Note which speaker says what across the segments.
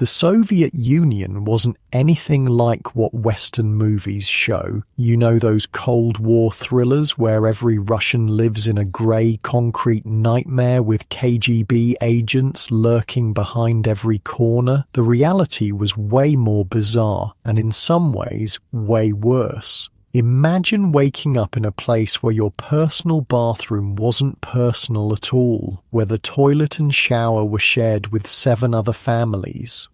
Speaker 1: The Soviet Union wasn't anything like what Western movies show. You know, those Cold War thrillers where every Russian lives in a grey concrete nightmare with KGB agents lurking behind every corner? The reality was way more bizarre, and in some ways, way worse. Imagine waking up in a place where your personal bathroom wasn't personal at all, where the toilet and shower were shared with 7 other families,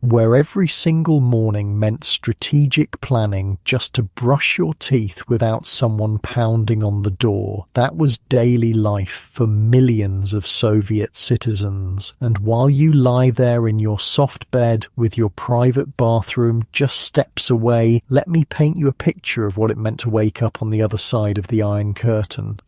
Speaker 1: where every single morning meant strategic planning just to brush your teeth without someone pounding on the door. That was daily life for millions of Soviet citizens. And while you lie there in your soft bed with your private bathroom just steps away, let me paint you a picture of what it meant to wake up on the other side of the Iron Curtain.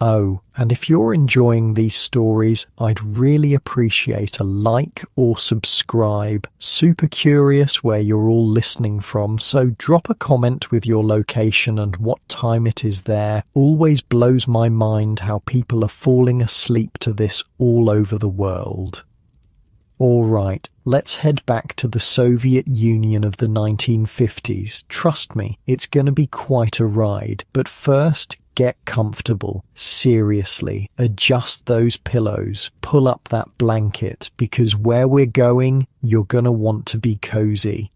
Speaker 1: Oh, and if you're enjoying these stories, I'd really appreciate a like or subscribe. Super curious where you're all listening from, so drop a comment with your location and what time it is there. Always blows my mind how people are falling asleep to this all over the world. Alright, let's head back to the Soviet Union of the 1950s. Trust me, it's gonna be quite a ride. But first, get comfortable. Seriously, adjust those pillows, pull up that blanket, because where we're going, you're gonna want to be cozy.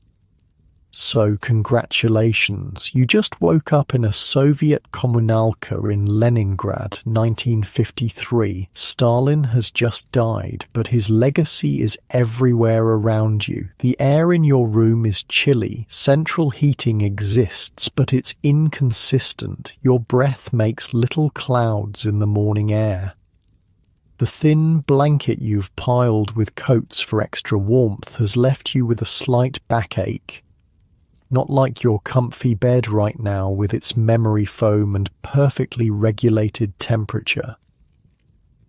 Speaker 1: So congratulations, you just woke up in a Soviet communalka in Leningrad, 1953. Stalin has just died, but his legacy is everywhere around you. The air in your room is chilly, central heating exists, but it's inconsistent. Your breath makes little clouds in the morning air. The thin blanket you've piled with coats for extra warmth has left you with a slight backache. Not like your comfy bed right now with its memory foam and perfectly regulated temperature.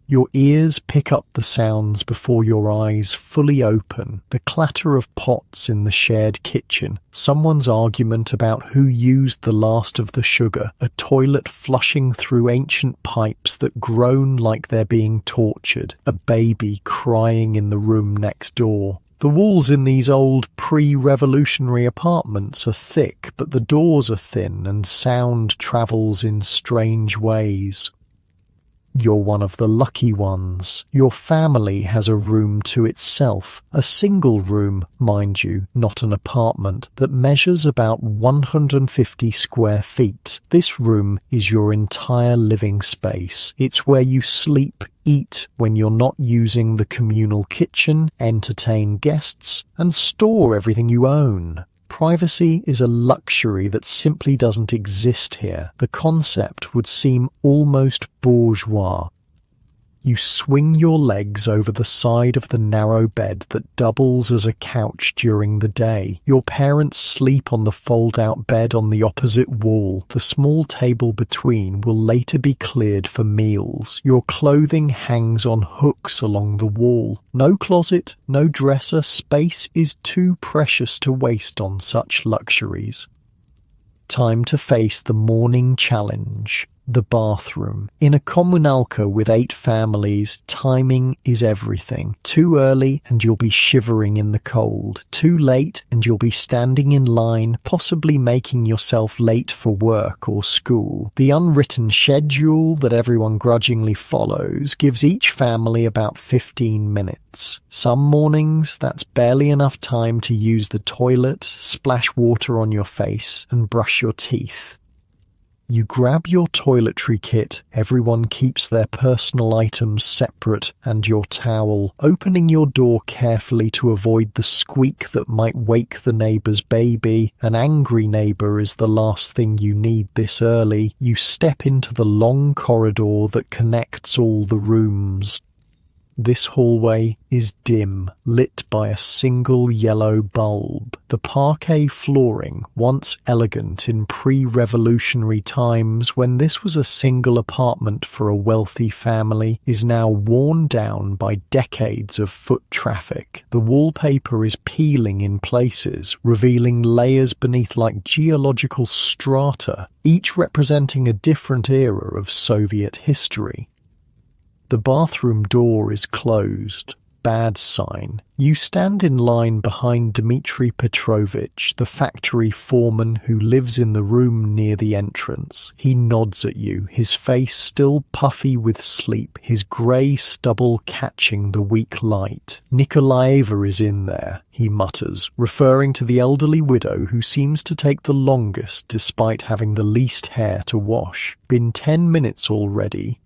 Speaker 1: Your ears pick up the sounds before your eyes fully open, the clatter of pots in the shared kitchen, someone's argument about who used the last of the sugar, a toilet flushing through ancient pipes that groan like they're being tortured, a baby crying in the room next door. The walls in these old pre-revolutionary apartments are thick, but the doors are thin and sound travels in strange ways. You're one of the lucky ones. Your family has a room to itself, a single room, mind you, not an apartment, that measures about 150 square feet. This room is your entire living space. It's where you sleep, eat when you're not using the communal kitchen, entertain guests, and store everything you own. Privacy is a luxury that simply doesn't exist here. The concept would seem almost bourgeois. You swing your legs over the side of the narrow bed that doubles as a couch during the day. Your parents sleep on the fold-out bed on the opposite wall. The small table between will later be cleared for meals. Your clothing hangs on hooks along the wall. No closet, no dresser. Space is too precious to waste on such luxuries. Time to face the morning challenge. The bathroom. In a communalka with 8 families, timing is everything. Too early and you'll be shivering in the cold. Too late and you'll be standing in line, possibly making yourself late for work or school. The unwritten schedule that everyone grudgingly follows gives each family about 15 minutes. Some mornings, that's barely enough time to use the toilet, splash water on your face, and brush your teeth. You grab your toiletry kit, everyone keeps their personal items separate, and your towel, opening your door carefully to avoid the squeak that might wake the neighbour's baby. An angry neighbour is the last thing you need this early. You step into the long corridor that connects all the rooms. This hallway is dim, lit by a single yellow bulb. The parquet flooring, once elegant in pre-revolutionary times when this was a single apartment for a wealthy family, is now worn down by decades of foot traffic. The wallpaper is peeling in places, revealing layers beneath like geological strata, each representing a different era of Soviet history. The bathroom door is closed. bad sign. You stand in line behind Dmitry Petrovich, the factory foreman who lives in the room near the entrance. He nods at you, his face still puffy with sleep, his grey stubble catching the weak light. "Nikolaeva is in there," he mutters, referring to the elderly widow who seems to take the longest despite having the least hair to wash. "Been 10 minutes already."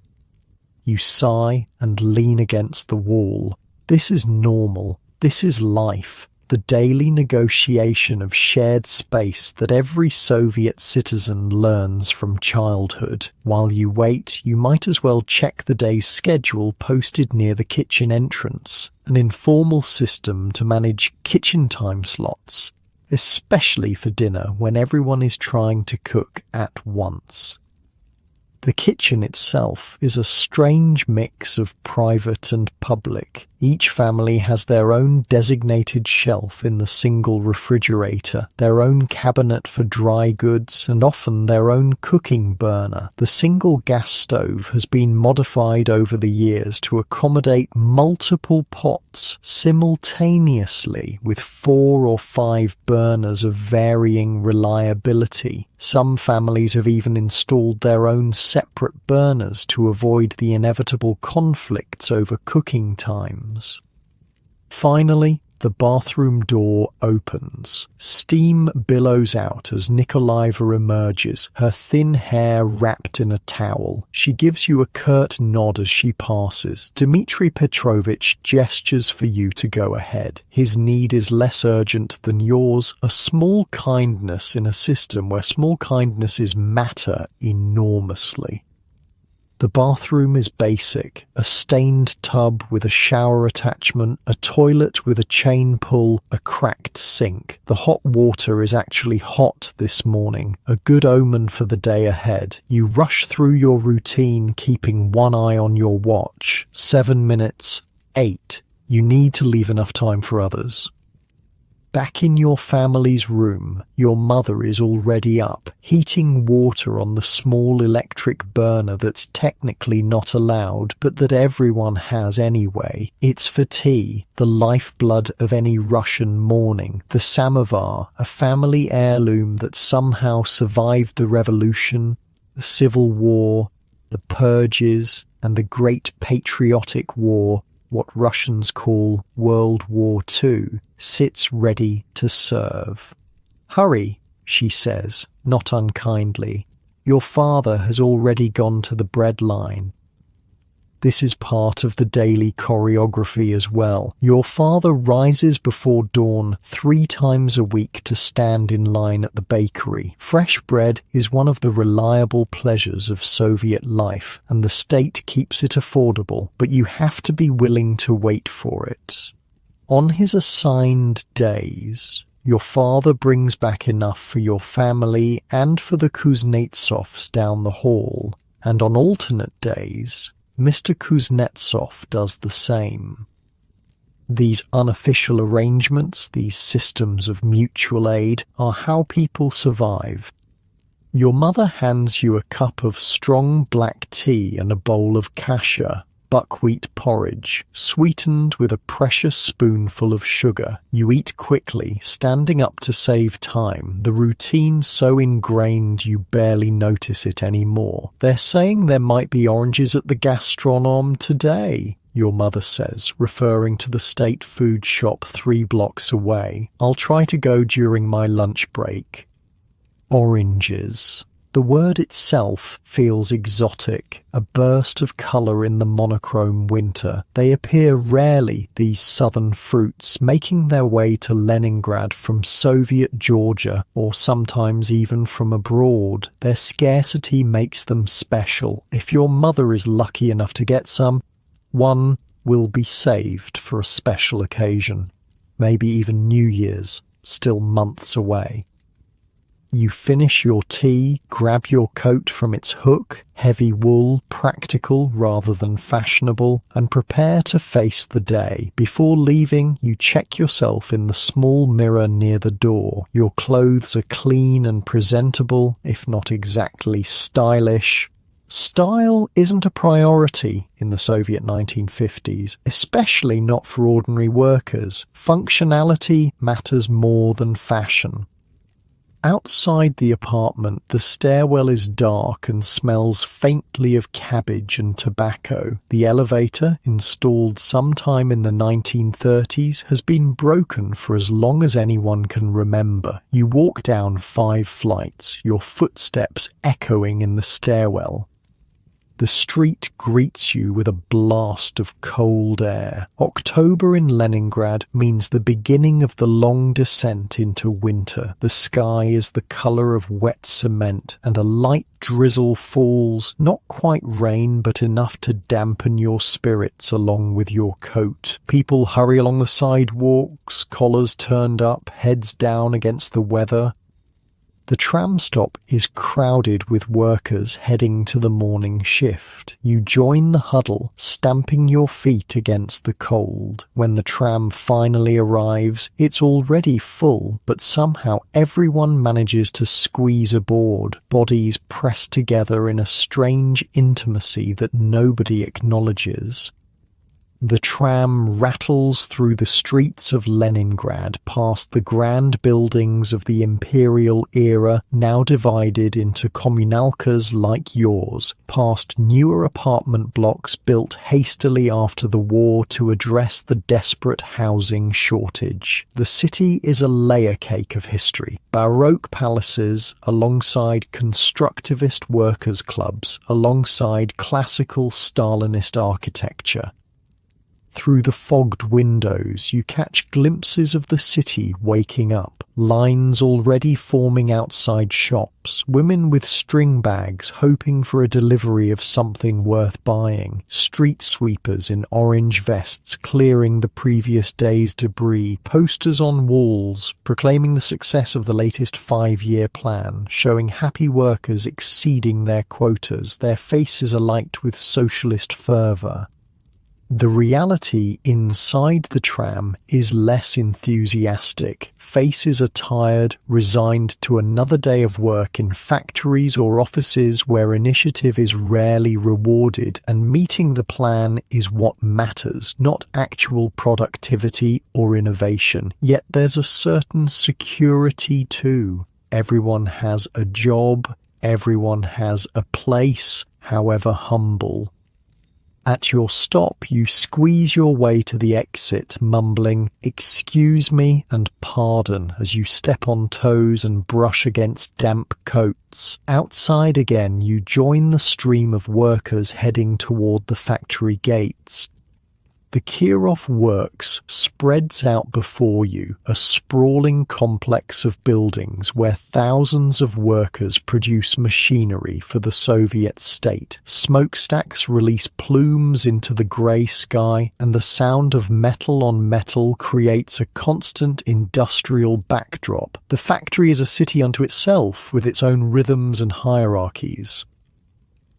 Speaker 1: You sigh and lean against the wall. This is normal. This is life. The daily negotiation of shared space that every Soviet citizen learns from childhood. While you wait, you might as well check the day's schedule posted near the kitchen entrance, an informal system to manage kitchen time slots, especially for dinner when everyone is trying to cook at once. The kitchen itself is a strange mix of private and public. Each family has their own designated shelf in the single refrigerator, their own cabinet for dry goods, and often their own cooking burner. The single gas stove has been modified over the years to accommodate multiple pots simultaneously with 4 or 5 burners of varying reliability. Some families have even installed their own separate burners to avoid the inevitable conflicts over cooking times. Finally, the bathroom door opens. Steam billows out as Nikolaeva emerges, her thin hair wrapped in a towel. She gives you a curt nod as she passes. Dmitry Petrovich gestures for you to go ahead. His need is less urgent than yours, a small kindness in a system where small kindnesses matter enormously. The bathroom is basic, a stained tub with a shower attachment, a toilet with a chain pull, a cracked sink. The hot water is actually hot this morning, a good omen for the day ahead. You rush through your routine, keeping one eye on your watch. 7 minutes, 8. You need to leave enough time for others. Back in your family's room, your mother is already up, heating water on the small electric burner that's technically not allowed, but that everyone has anyway. It's for tea, the lifeblood of any Russian morning. The samovar, a family heirloom that somehow survived the revolution, the civil war, the purges, and the Great Patriotic War, what Russians call World War II, sits ready to serve. "Hurry," she says, not unkindly. "Your father has already gone to the bread line." This is part of the daily choreography as well. Your father rises before dawn 3 times a week to stand in line at the bakery. Fresh bread is one of the reliable pleasures of Soviet life, and the state keeps it affordable, but you have to be willing to wait for it. On his assigned days, your father brings back enough for your family and for the Kuznetsovs down the hall, and on alternate days, Mr. Kuznetsov does the same. These unofficial arrangements, these systems of mutual aid, are how people survive. Your mother hands you a cup of strong black tea and a bowl of kasha, buckwheat porridge, sweetened with a precious spoonful of sugar. You eat quickly, standing up to save time, the routine so ingrained you barely notice it anymore. "They're saying there might be oranges at the gastronome today," your mother says, referring to the state food shop 3 blocks away. "I'll try to go during my lunch break." Oranges. The word itself feels exotic, a burst of colour in the monochrome winter. They appear rarely, these southern fruits, making their way to Leningrad from Soviet Georgia, or sometimes even from abroad. Their scarcity makes them special. If your mother is lucky enough to get some, one will be saved for a special occasion. Maybe even New Year's, still months away. You finish your tea, grab your coat from its hook, heavy wool, practical rather than fashionable, and prepare to face the day. Before leaving, you check yourself in the small mirror near the door. Your clothes are clean and presentable, if not exactly stylish. Style isn't a priority in the Soviet 1950s, especially not for ordinary workers. Functionality matters more than fashion. Outside the apartment, the stairwell is dark and smells faintly of cabbage and tobacco. The elevator, installed sometime in the 1930s, has been broken for as long as anyone can remember. You walk down 5 flights, your footsteps echoing in the stairwell. The street greets you with a blast of cold air. October in Leningrad means the beginning of the long descent into winter. The sky is the colour of wet cement, and a light drizzle falls, not quite rain, but enough to dampen your spirits along with your coat. People hurry along the sidewalks, collars turned up, heads down against the weather. The tram stop is crowded with workers heading to the morning shift. You join the huddle, stamping your feet against the cold. When the tram finally arrives, it's already full, but somehow everyone manages to squeeze aboard, bodies pressed together in a strange intimacy that nobody acknowledges. The tram rattles through the streets of Leningrad past the grand buildings of the imperial era, now divided into communalkas like yours, past newer apartment blocks built hastily after the war to address the desperate housing shortage. The city is a layer cake of history. Baroque palaces alongside constructivist workers' clubs, alongside classical Stalinist architecture. Through the fogged windows, you catch glimpses of the city waking up, lines already forming outside shops, women with string bags hoping for a delivery of something worth buying, street sweepers in orange vests clearing the previous day's debris, posters on walls proclaiming the success of the latest 5-year plan, showing happy workers exceeding their quotas, their faces alight with socialist fervour. The reality inside the tram is less enthusiastic. Faces are tired, resigned to another day of work in factories or offices where initiative is rarely rewarded, and meeting the plan is what matters, not actual productivity or innovation. Yet there's a certain security too. Everyone has a job, everyone has a place, however humble. At your stop, you squeeze your way to the exit, mumbling, "Excuse me" and "Pardon" as you step on toes and brush against damp coats. Outside again, you join the stream of workers heading toward the factory gates. The Kirov Works spreads out before you, a sprawling complex of buildings where thousands of workers produce machinery for the Soviet state. Smokestacks release plumes into the grey sky, and the sound of metal on metal creates a constant industrial backdrop. The factory is a city unto itself, with its own rhythms and hierarchies.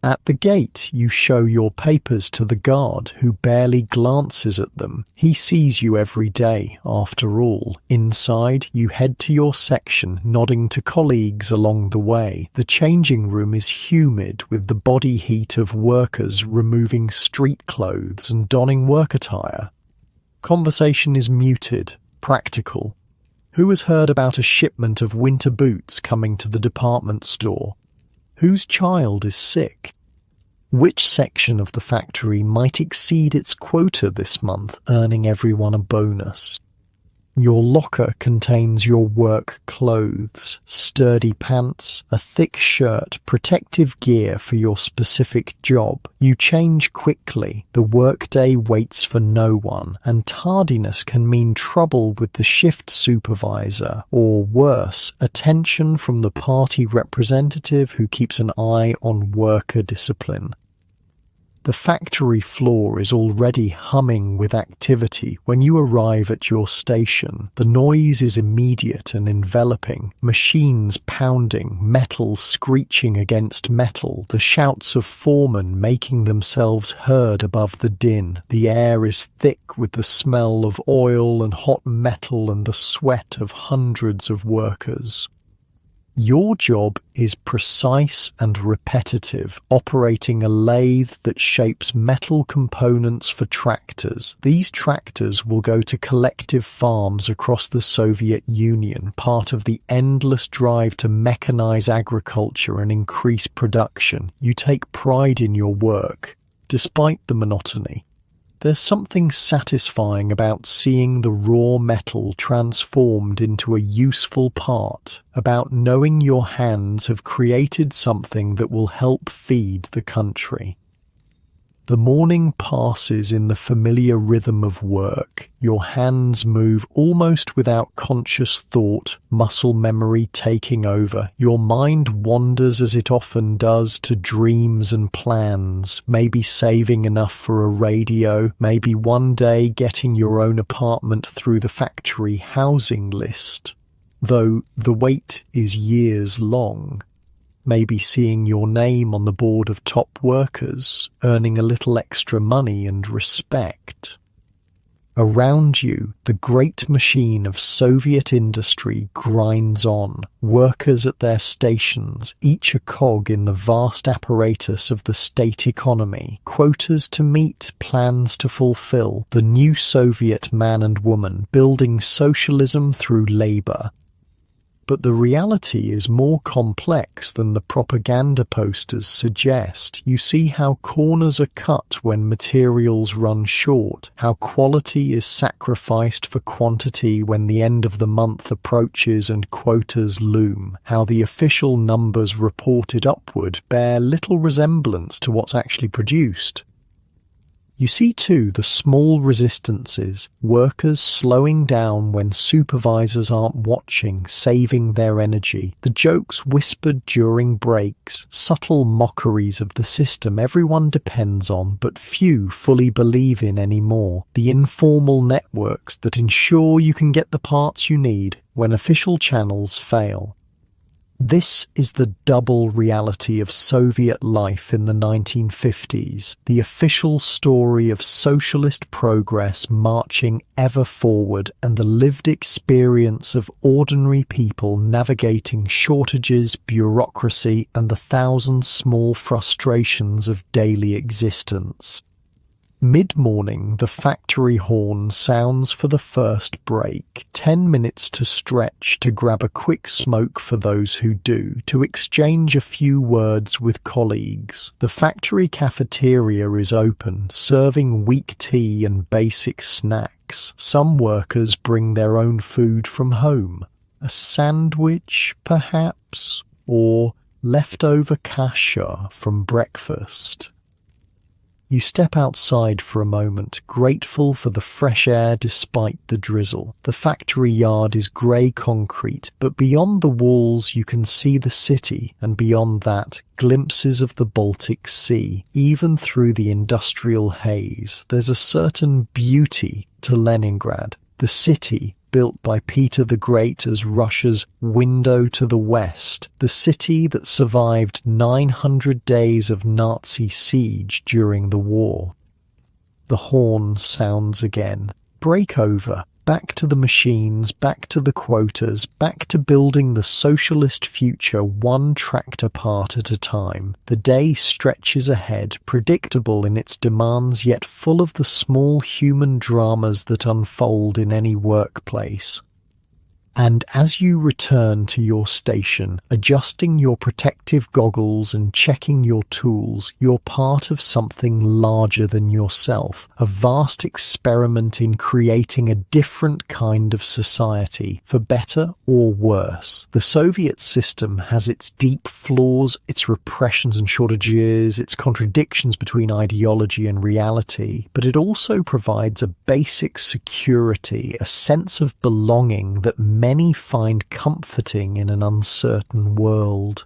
Speaker 1: At the gate, you show your papers to the guard, who barely glances at them. He sees you every day, after all. Inside, you head to your section, nodding to colleagues along the way. The changing room is humid, with the body heat of workers removing street clothes and donning work attire. Conversation is muted, practical. Who has heard about a shipment of winter boots coming to the department store? Whose child is sick? Which section of the factory might exceed its quota this month, earning everyone a bonus? Your locker contains your work clothes, sturdy pants, a thick shirt, protective gear for your specific job. You change quickly, the workday waits for no one, and tardiness can mean trouble with the shift supervisor, or worse, attention from the party representative who keeps an eye on worker discipline. The factory floor is already humming with activity when you arrive at your station. The noise is immediate and enveloping. Machines pounding, metal screeching against metal, the shouts of foremen making themselves heard above the din. The air is thick with the smell of oil and hot metal and the sweat of hundreds of workers. Your job is precise and repetitive, operating a lathe that shapes metal components for tractors. These tractors will go to collective farms across the Soviet Union, part of the endless drive to mechanize agriculture and increase production. You take pride in your work, despite the monotony. There's something satisfying about seeing the raw metal transformed into a useful part, about knowing your hands have created something that will help feed the country. The morning passes in the familiar rhythm of work. Your hands move almost without conscious thought, muscle memory taking over. Your mind wanders as it often does to dreams and plans, maybe saving enough for a radio, maybe one day getting your own apartment through the factory housing list. Though the wait is years long. Maybe seeing your name on the board of top workers, earning a little extra money and respect. Around you, the great machine of Soviet industry grinds on, workers at their stations, each a cog in the vast apparatus of the state economy, quotas to meet, plans to fulfill, the new Soviet man and woman building socialism through labor. But the reality is more complex than the propaganda posters suggest. You see how corners are cut when materials run short, how quality is sacrificed for quantity when the end of the month approaches and quotas loom, how the official numbers reported upward bear little resemblance to what's actually produced. You see too the small resistances, workers slowing down when supervisors aren't watching, saving their energy, the jokes whispered during breaks, subtle mockeries of the system everyone depends on but few fully believe in anymore, the informal networks that ensure you can get the parts you need when official channels fail. This is the double reality of Soviet life in the 1950s, the official story of socialist progress marching ever forward and the lived experience of ordinary people navigating shortages, bureaucracy, and the thousand small frustrations of daily existence. Mid-morning, the factory horn sounds for the first break. 10 minutes to stretch, to grab a quick smoke for those who do, to exchange a few words with colleagues. The factory cafeteria is open, serving weak tea and basic snacks. Some workers bring their own food from home. A sandwich, perhaps, or leftover kasha from breakfast. You step outside for a moment, grateful for the fresh air despite the drizzle. The factory yard is grey concrete, but beyond the walls you can see the city, and beyond that, glimpses of the Baltic Sea. Even through the industrial haze, there's a certain beauty to Leningrad. The city, built by Peter the Great as Russia's window to the West, the city that survived 900 days of Nazi siege during the war. The horn sounds again. Break over. Back to the machines, back to the quotas, back to building the socialist future one tractor part at a time. The day stretches ahead, predictable in its demands yet full of the small human dramas that unfold in any workplace. And as you return to your station, adjusting your protective goggles and checking your tools, you're part of something larger than yourself, a vast experiment in creating a different kind of society, for better or worse. The Soviet system has its deep flaws, its repressions and shortages, its contradictions between ideology and reality, but it also provides a basic security, a sense of belonging that many find comforting in an uncertain world.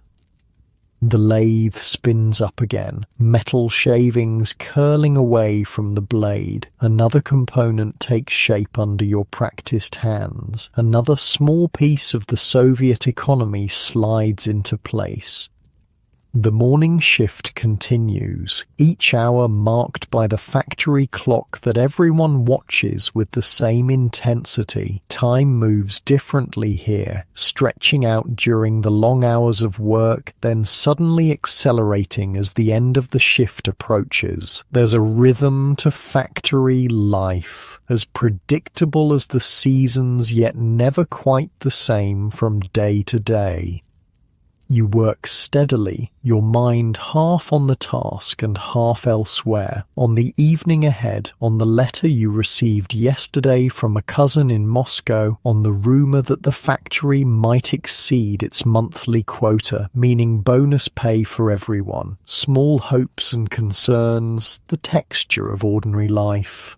Speaker 1: The lathe spins up again, metal shavings curling away from the blade. Another component takes shape under your practiced hands. Another small piece of the Soviet economy slides into place. The morning shift continues, each hour marked by the factory clock that everyone watches with the same intensity. Time moves differently here, stretching out during the long hours of work, then suddenly accelerating as the end of the shift approaches. There's a rhythm to factory life, as predictable as the seasons, yet never quite the same from day to day. You work steadily, your mind half on the task and half elsewhere, on the evening ahead, on the letter you received yesterday from a cousin in Moscow, on the rumour that the factory might exceed its monthly quota, meaning bonus pay for everyone, small hopes and concerns, the texture of ordinary life.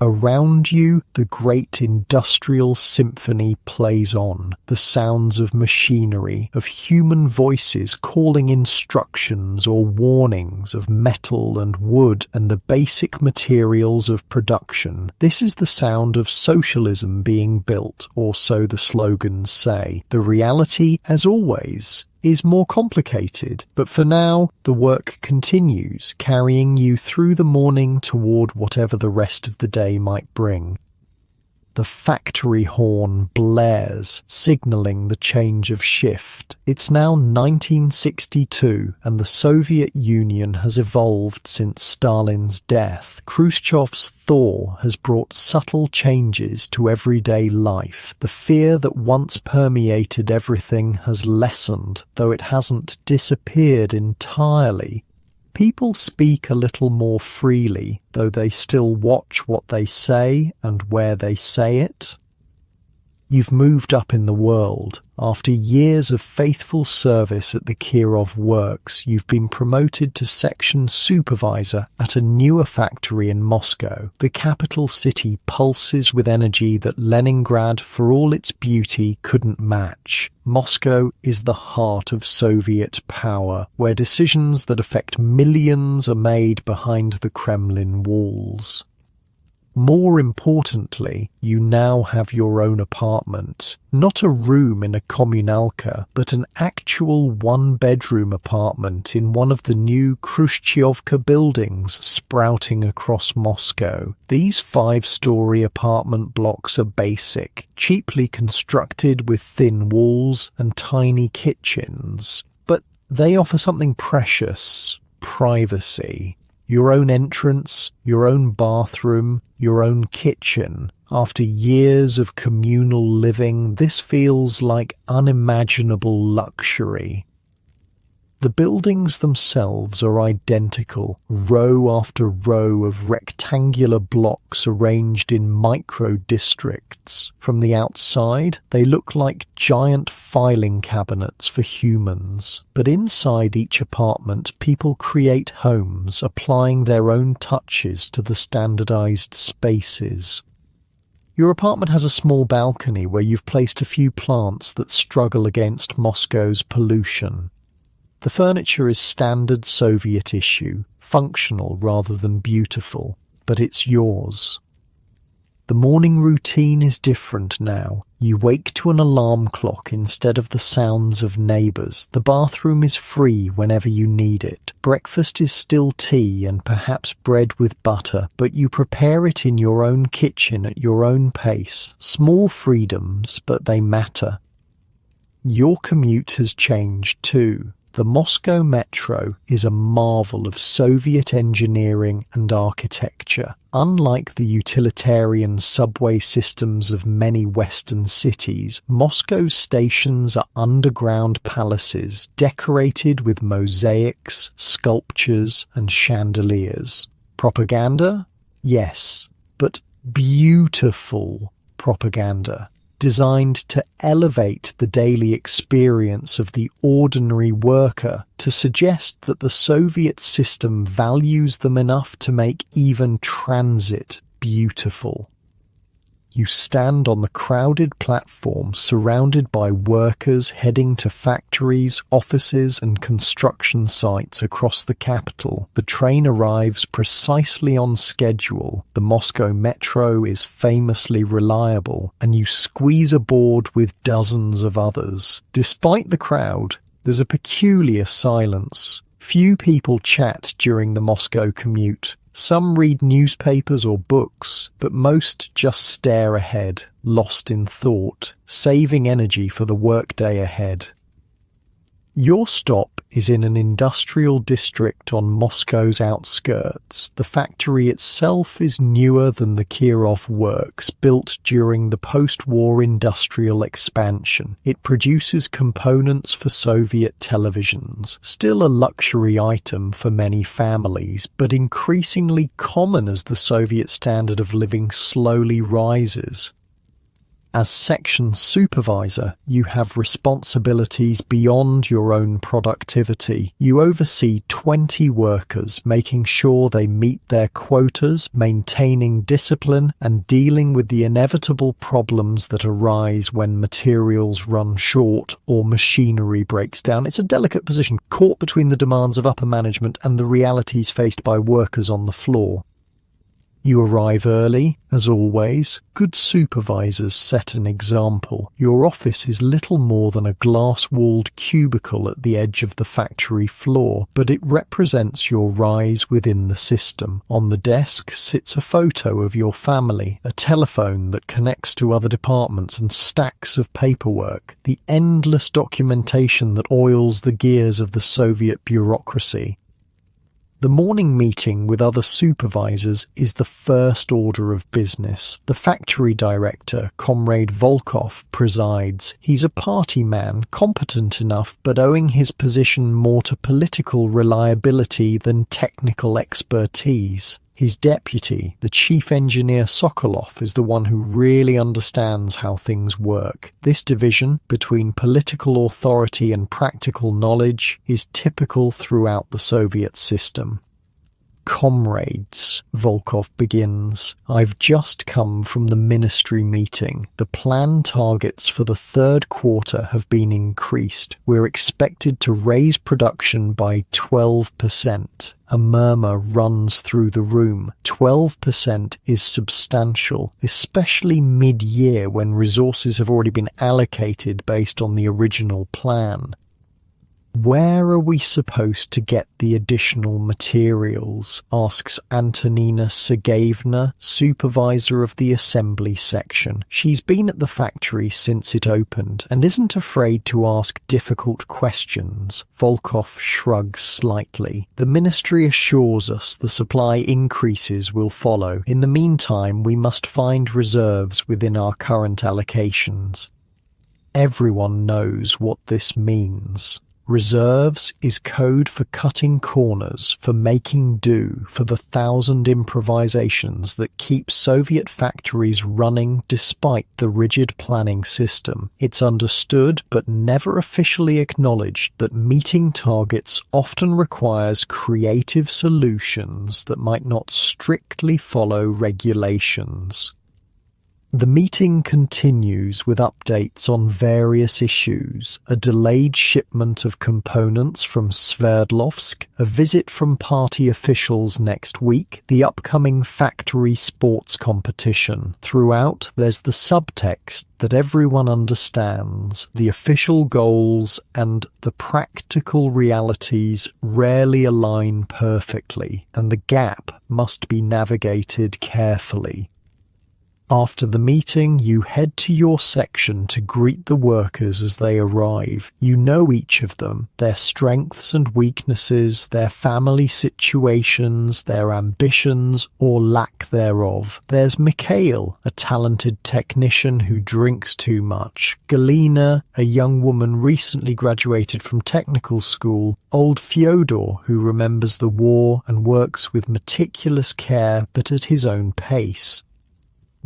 Speaker 1: Around you, the great industrial symphony plays on, the sounds of machinery, of human voices calling instructions or warnings, of metal and wood and the basic materials of production. This is the sound of socialism being built, or so the slogans say. The reality, as always, is more complicated, but for now, the work continues, carrying you through the morning toward whatever the rest of the day might bring. The factory horn blares, signalling the change of shift. It's now 1962, and the Soviet Union has evolved since Stalin's death. Khrushchev's thaw has brought subtle changes to everyday life. The fear that once permeated everything has lessened, though it hasn't disappeared entirely. People speak a little more freely, though they still watch what they say and where they say it. You've moved up in the world. After years of faithful service at the Kirov Works, you've been promoted to section supervisor at a newer factory in Moscow. The capital city pulses with energy that Leningrad, for all its beauty, couldn't match. Moscow is the heart of Soviet power, where decisions that affect millions are made behind the Kremlin walls. More importantly, you now have your own apartment. Not a room in a communalka, but an actual one-bedroom apartment in one of the new Khrushchevka buildings sprouting across Moscow. These 5-story apartment blocks are basic, cheaply constructed with thin walls and tiny kitchens. But they offer something precious: privacy. Your own entrance, your own bathroom, your own kitchen. After years of communal living, this feels like unimaginable luxury. The buildings themselves are identical, row after row of rectangular blocks arranged in micro-districts. From the outside, they look like giant filing cabinets for humans. But inside each apartment, people create homes, applying their own touches to the standardized spaces. Your apartment has a small balcony where you've placed a few plants that struggle against Moscow's pollution. The furniture is standard Soviet issue, functional rather than beautiful, but it's yours. The morning routine is different now. You wake to an alarm clock instead of the sounds of neighbours. The bathroom is free whenever you need it. Breakfast is still tea and perhaps bread with butter, but you prepare it in your own kitchen at your own pace. Small freedoms, but they matter. Your commute has changed too. The Moscow metro is a marvel of Soviet engineering and architecture. Unlike the utilitarian subway systems of many Western cities, Moscow's stations are underground palaces decorated with mosaics, sculptures, and chandeliers. Propaganda? Yes, but beautiful propaganda, designed to elevate the daily experience of the ordinary worker, to suggest that the Soviet system values them enough to make even transit beautiful. You stand on the crowded platform surrounded by workers heading to factories, offices and construction sites across the capital. The train arrives precisely on schedule. The Moscow metro is famously reliable, and you squeeze aboard with dozens of others. Despite the crowd, There's a peculiar silence. Few people chat during the Moscow commute. Some read newspapers or books, but most just stare ahead, lost in thought, saving energy for the workday ahead. Your stop is in an industrial district on Moscow's outskirts. The factory itself is newer than the Kirov works, built during the post-war industrial expansion. It produces components for Soviet televisions, still a luxury item for many families, but increasingly common as the Soviet standard of living slowly rises. As section supervisor, you have responsibilities beyond your own productivity. You oversee 20 workers, making sure they meet their quotas, maintaining discipline, and dealing with the inevitable problems that arise when materials run short or machinery breaks down. It's a delicate position, caught between the demands of upper management and the realities faced by workers on the floor. You arrive early, as always. Good supervisors set an example. Your office is little more than a glass-walled cubicle at the edge of the factory floor, but it represents your rise within the system. On the desk sits a photo of your family, a telephone that connects to other departments, and stacks of paperwork, the endless documentation that oils the gears of the Soviet bureaucracy. The morning meeting with other supervisors is the first order of business. The factory director, Comrade Volkov, presides. He's a party man, competent enough, but owing his position more to political reliability than technical expertise. His deputy, the chief engineer Sokolov, is the one who really understands how things work. This division between political authority and practical knowledge is typical throughout the Soviet system. Comrades, Volkov begins. I've just come from the ministry meeting. The planned targets for the third quarter have been increased. We're expected to raise production by 12%. A murmur runs through the room. 12% is substantial, especially mid-year when resources have already been allocated based on the original plan. Where are we supposed to get the additional materials? Asks Antonina Sergeyevna, supervisor of the assembly section. She's been at the factory since it opened and isn't afraid to ask difficult questions. Volkov shrugs slightly. The ministry assures us the supply increases will follow. In the meantime, we must find reserves within our current allocations. Everyone knows what this means. Reserves is code for cutting corners, for making do, for the 1,000 improvisations that keep Soviet factories running despite the rigid planning system. It's understood but never officially acknowledged that meeting targets often requires creative solutions that might not strictly follow regulations. The meeting continues with updates on various issues, a delayed shipment of components from Sverdlovsk, a visit from party officials next week, the upcoming factory sports competition. Throughout, there's the subtext that everyone understands. The official goals and the practical realities rarely align perfectly, and the gap must be navigated carefully. After the meeting, you head to your section to greet the workers as they arrive. You know each of them, their strengths and weaknesses, their family situations, their ambitions or lack thereof. There's Mikhail, a talented technician who drinks too much. Galina, a young woman recently graduated from technical school. Old Fyodor, who remembers the war and works with meticulous care but at his own pace.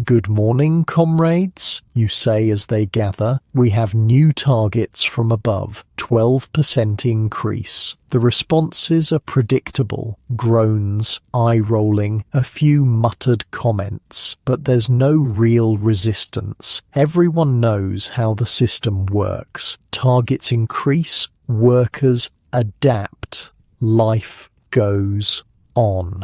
Speaker 1: Good morning, comrades, you say as they gather. We have new targets from above, 12% increase. The responses are predictable, groans, eye-rolling, a few muttered comments, but there's no real resistance. Everyone knows how the system works. Targets increase, workers adapt. Life goes on.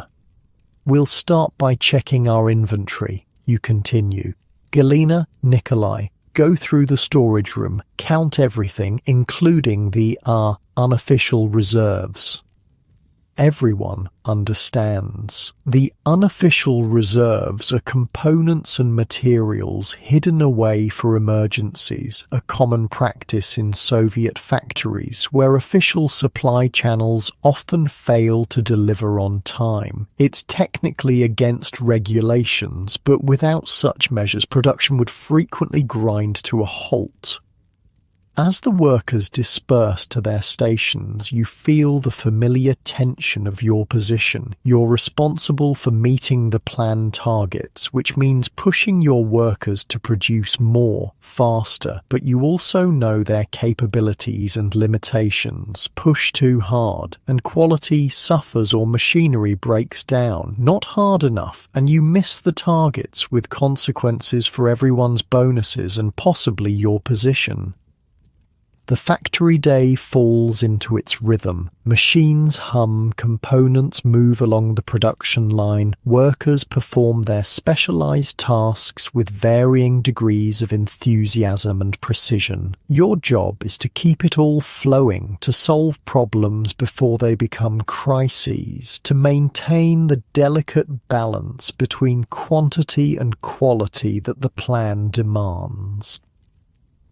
Speaker 1: We'll start by checking our inventory. You continue. Galina, Nikolai, Go through the storage room, count everything, including the unofficial reserves. Everyone understands. The unofficial reserves are components and materials hidden away for emergencies, a common practice in Soviet factories where official supply channels often fail to deliver on time. It's technically against regulations, but without such measures, production would frequently grind to a halt. As the workers disperse to their stations, you feel the familiar tension of your position. You're responsible for meeting the planned targets, which means pushing your workers to produce more, faster, but you also know their capabilities and limitations. Push too hard, and quality suffers or machinery breaks down. Not hard enough, and you miss the targets with consequences for everyone's bonuses and possibly your position. The factory day falls into its rhythm. Machines hum, components move along the production line, workers perform their specialized tasks with varying degrees of enthusiasm and precision. Your job is to keep it all flowing, to solve problems before they become crises, to maintain the delicate balance between quantity and quality that the plan demands.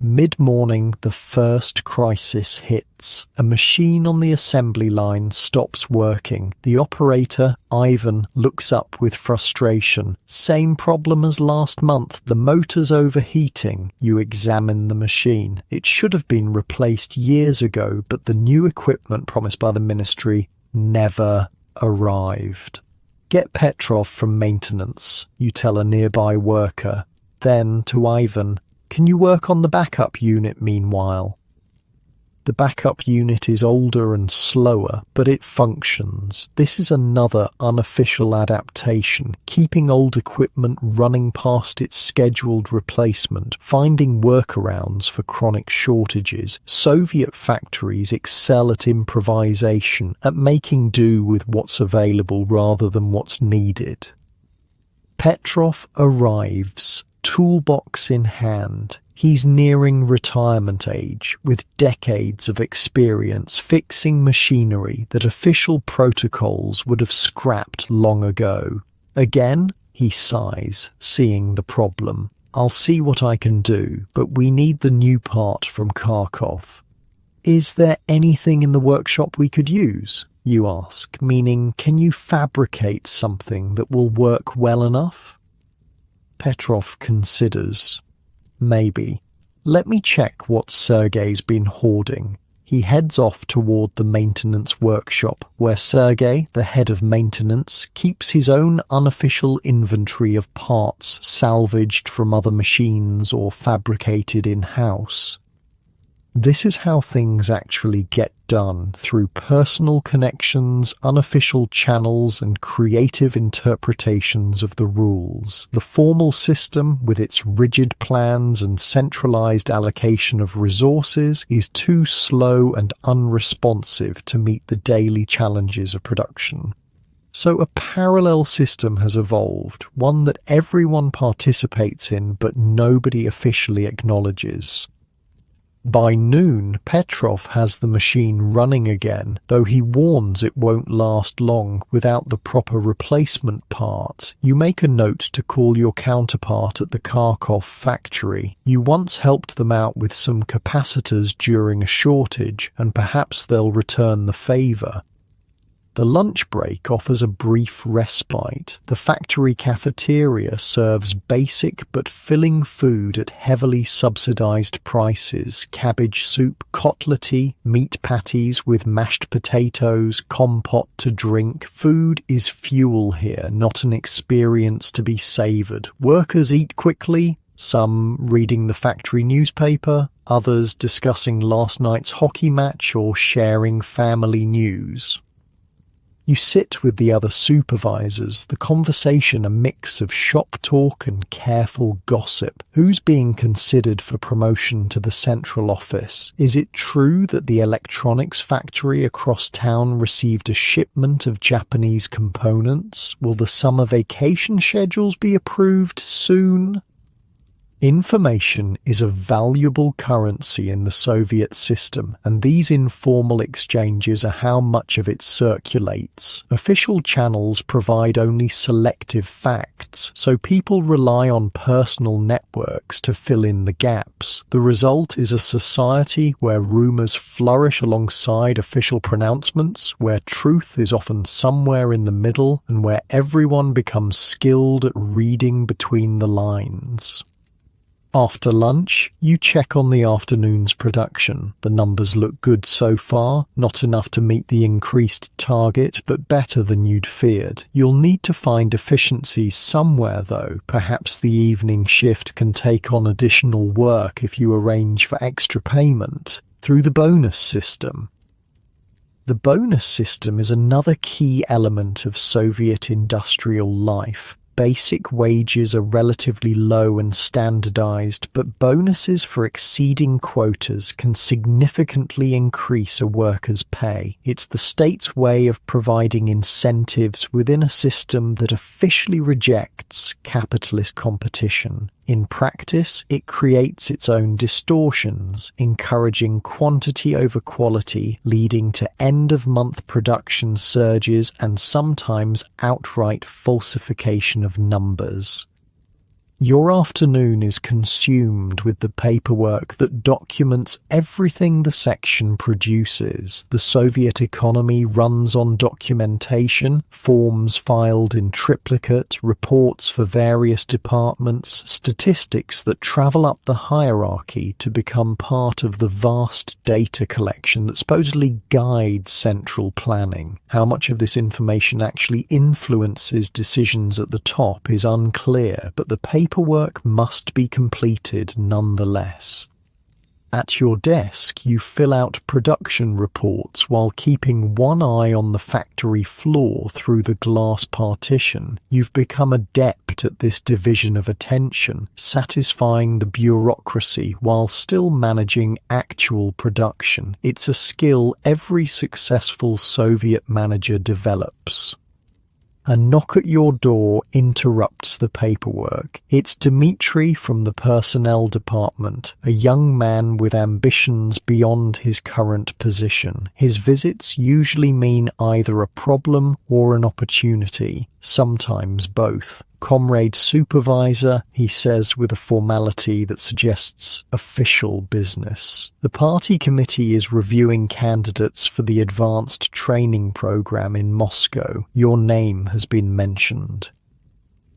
Speaker 1: Mid-morning, the first crisis hits. A machine on the assembly line stops working. The operator, Ivan, looks up with frustration. Same problem as last month. The motor's overheating. You examine the machine. It should have been replaced years ago, but the new equipment promised by the ministry never arrived. Get Petrov from maintenance, you tell a nearby worker. Then, to Ivan, can you work on the backup unit meanwhile? The backup unit is older and slower, but it functions. This is another unofficial adaptation, keeping old equipment running past its scheduled replacement, finding workarounds for chronic shortages. Soviet factories excel at improvisation, at making do with what's available rather than what's needed. Petrov arrives, toolbox in hand. He's nearing retirement age, with decades of experience fixing machinery that official protocols would have scrapped long ago. Again, he sighs, seeing the problem. I'll see what I can do, but we need the new part from Kharkov. Is there anything in the workshop we could use? You ask, meaning, can you fabricate something that will work well enough? Petrov considers. Maybe. Let me check what Sergei's been hoarding. He heads off toward the maintenance workshop, where Sergei, the head of maintenance, keeps his own unofficial inventory of parts salvaged from other machines or fabricated in-house. This is how things actually get done, through personal connections, unofficial channels, and creative interpretations of the rules. The formal system, with its rigid plans and centralized allocation of resources, is too slow and unresponsive to meet the daily challenges of production. So a parallel system has evolved, one that everyone participates in but nobody officially acknowledges. By noon, Petrov has the machine running again, though he warns it won't last long without the proper replacement part. You make a note to call your counterpart at the Kharkov factory. You once helped them out with some capacitors during a shortage, and perhaps they'll return the favour. The lunch break offers a brief respite. The factory cafeteria serves basic but filling food at heavily subsidized prices. Cabbage soup, kotlety, meat patties with mashed potatoes, compote to drink. Food is fuel here, not an experience to be savoured. Workers eat quickly, some reading the factory newspaper, others discussing last night's hockey match or sharing family news. You sit with the other supervisors, the conversation a mix of shop talk and careful gossip. Who's being considered for promotion to the central office? Is it true that the electronics factory across town received a shipment of Japanese components? Will the summer vacation schedules be approved soon? Information is a valuable currency in the Soviet system, and these informal exchanges are how much of it circulates. Official channels provide only selective facts, so people rely on personal networks to fill in the gaps. The result is a society where rumors flourish alongside official pronouncements, where truth is often somewhere in the middle, and where everyone becomes skilled at reading between the lines. After lunch, you check on the afternoon's production. The numbers look good so far, not enough to meet the increased target, but better than you'd feared. You'll need to find efficiencies somewhere though. Perhaps the evening shift can take on additional work if you arrange for extra payment through the bonus system. The bonus system is another key element of Soviet industrial life. Basic wages are relatively low and standardized, but bonuses for exceeding quotas can significantly increase a worker's pay. It's the state's way of providing incentives within a system that officially rejects capitalist competition. In practice, it creates its own distortions, encouraging quantity over quality, leading to end-of-month production surges and sometimes outright falsification of numbers. Your afternoon is consumed with the paperwork that documents everything the section produces. The Soviet economy runs on documentation, forms filed in triplicate, reports for various departments, statistics that travel up the hierarchy to become part of the vast data collection that supposedly guides central planning. How much of this information actually influences decisions at the top is unclear, but the paperwork must be completed nonetheless. At your desk, you fill out production reports while keeping one eye on the factory floor through the glass partition. You've become adept at this division of attention, satisfying the bureaucracy while still managing actual production. It's a skill every successful Soviet manager develops. A knock at your door interrupts the paperwork. It's Dmitri from the personnel department, a young man with ambitions beyond his current position. His visits usually mean either a problem or an opportunity, sometimes both. Comrade supervisor, he says with a formality that suggests official business. The party committee is reviewing candidates for the advanced training program in Moscow. Your name has been mentioned.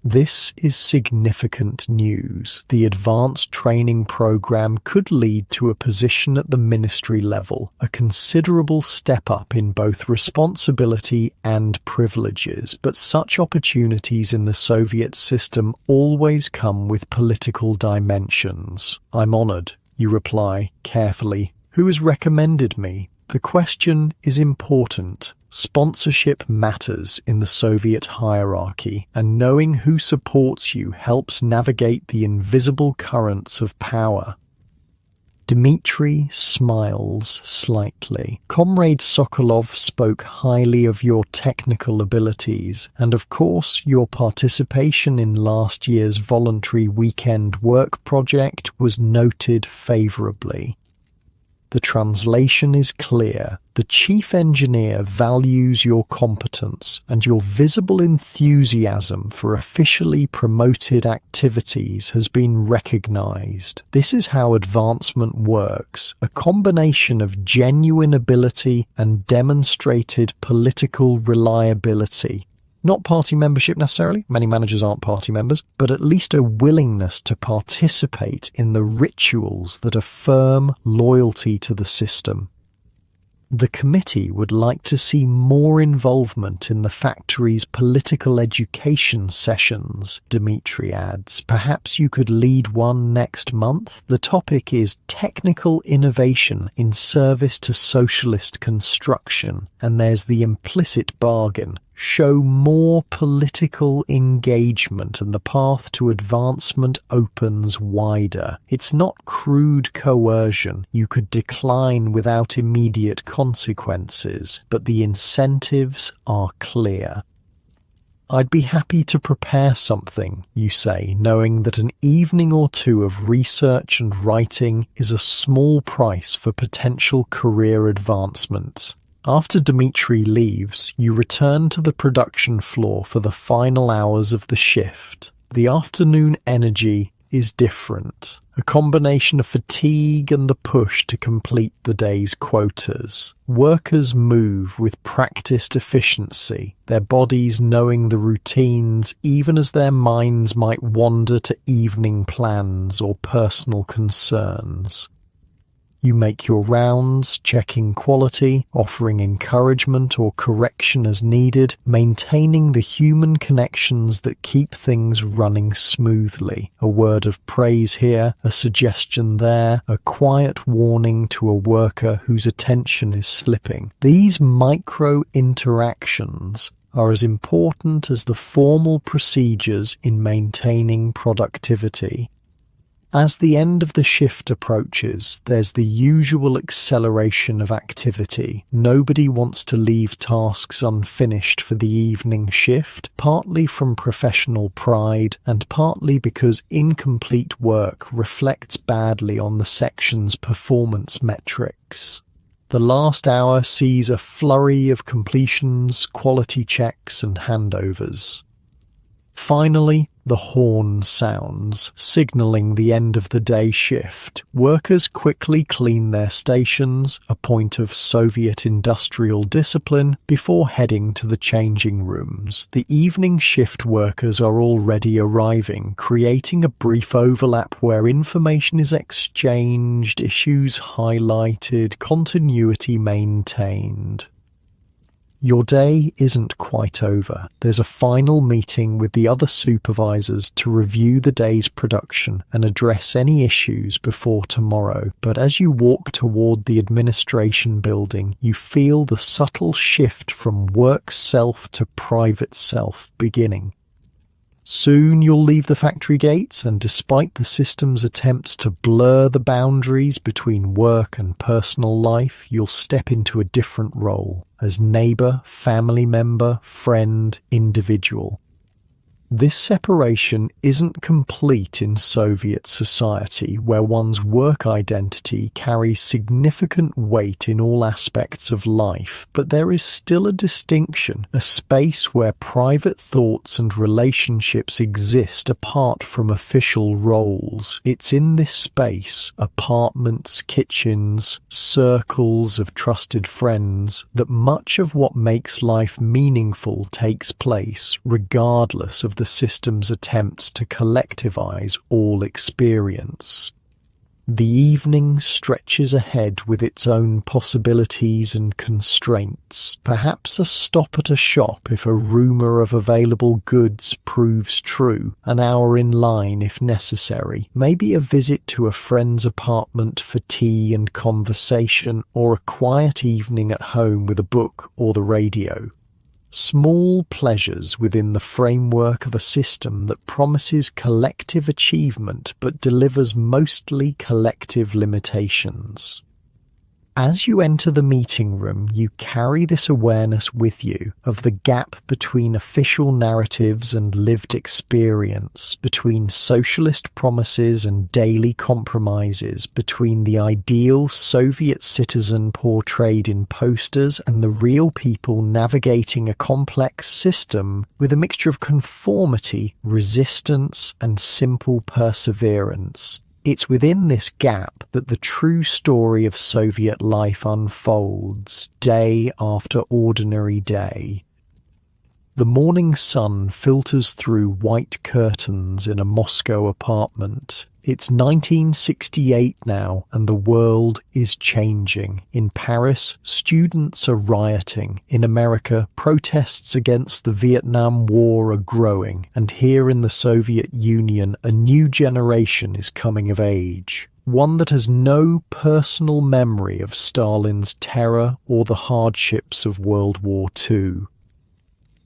Speaker 1: This is significant news. The advanced training program could lead to a position at the ministry level, a considerable step up in both responsibility and privileges, but such opportunities in the Soviet system always come with political dimensions. I'm honored, you reply carefully. Who has recommended me? The question is important. Sponsorship matters in the Soviet hierarchy, and knowing who supports you helps navigate the invisible currents of power. Dmitri smiles slightly. Comrade Sokolov spoke highly of your technical abilities, and of course your participation in last year's voluntary weekend work project was noted favorably. The translation is clear. The chief engineer values your competence and your visible enthusiasm for officially promoted activities has been recognized. This is how advancement works, a combination of genuine ability and demonstrated political reliability. Not party membership necessarily, many managers aren't party members, but at least a willingness to participate in the rituals that affirm loyalty to the system. The committee would like to see more involvement in the factory's political education sessions, Dmitri adds. Perhaps you could lead one next month? The topic is technical innovation in service to socialist construction, and there's the implicit bargain. Show more political engagement and the path to advancement opens wider. It's not crude coercion. You could decline without immediate consequences, but the incentives are clear. I'd be happy to prepare something, you say, knowing that an evening or two of research and writing is a small price for potential career advancement. After Dmitri leaves, you return to the production floor for the final hours of the shift. The afternoon energy is different, a combination of fatigue and the push to complete the day's quotas. Workers move with practiced efficiency, their bodies knowing the routines even as their minds might wander to evening plans or personal concerns. You make your rounds, checking quality, offering encouragement or correction as needed, maintaining the human connections that keep things running smoothly. A word of praise here, a suggestion there, a quiet warning to a worker whose attention is slipping. These micro interactions are as important as the formal procedures in maintaining productivity. As the end of the shift approaches, there's the usual acceleration of activity. Nobody wants to leave tasks unfinished for the evening shift, partly from professional pride and partly because incomplete work reflects badly on the section's performance metrics. The last hour sees a flurry of completions, quality checks and handovers. Finally, the horn sounds, signalling the end of the day shift. Workers quickly clean their stations, a point of Soviet industrial discipline, before heading to the changing rooms. The evening shift workers are already arriving, creating a brief overlap where information is exchanged, issues highlighted, continuity maintained. Your day isn't quite over. There's a final meeting with the other supervisors to review the day's production and address any issues before tomorrow. But as you walk toward the administration building, you feel the subtle shift from work self to private self beginning. Soon you'll leave the factory gates, and despite the system's attempts to blur the boundaries between work and personal life, you'll step into a different role as neighbor, family member, friend, individual. This separation isn't complete in Soviet society, where one's work identity carries significant weight in all aspects of life, but there is still a distinction, a space where private thoughts and relationships exist apart from official roles. It's in this space, apartments, kitchens, circles of trusted friends, that much of what makes life meaningful takes place, regardless of the system's attempts to collectivize all experience. The evening stretches ahead with its own possibilities and constraints, perhaps a stop at a shop if a rumor of available goods proves true, an hour in line if necessary, maybe a visit to a friend's apartment for tea and conversation, or a quiet evening at home with a book or the radio. Small pleasures within the framework of a system that promises collective achievement but delivers mostly collective limitations. As you enter the meeting room, you carry this awareness with you of the gap between official narratives and lived experience, between socialist promises and daily compromises, between the ideal Soviet citizen portrayed in posters and the real people navigating a complex system with a mixture of conformity, resistance, and simple perseverance. It's within this gap that the true story of Soviet life unfolds, day after ordinary day. The morning sun filters through white curtains in a Moscow apartment. It's 1968 now, and the world is changing. In Paris, students are rioting. In America, protests against the Vietnam War are growing. And here in the Soviet Union, a new generation is coming of age. One that has no personal memory of Stalin's terror or the hardships of World War II.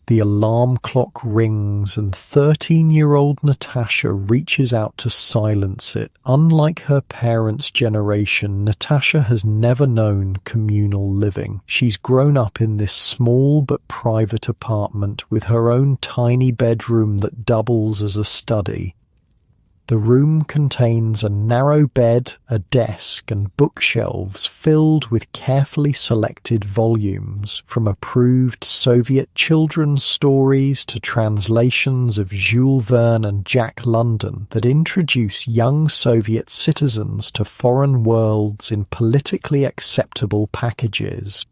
Speaker 1: The alarm clock rings and 13-year-old Natasha reaches out to silence it. Unlike her parents' generation, Natasha has never known communal living. She's grown up in this small but private apartment with her own tiny bedroom that doubles as a study. The room contains a narrow bed, a desk, and bookshelves filled with carefully selected volumes, from approved Soviet children's stories to translations of Jules Verne and Jack London that introduce young Soviet citizens to foreign worlds in politically acceptable packages.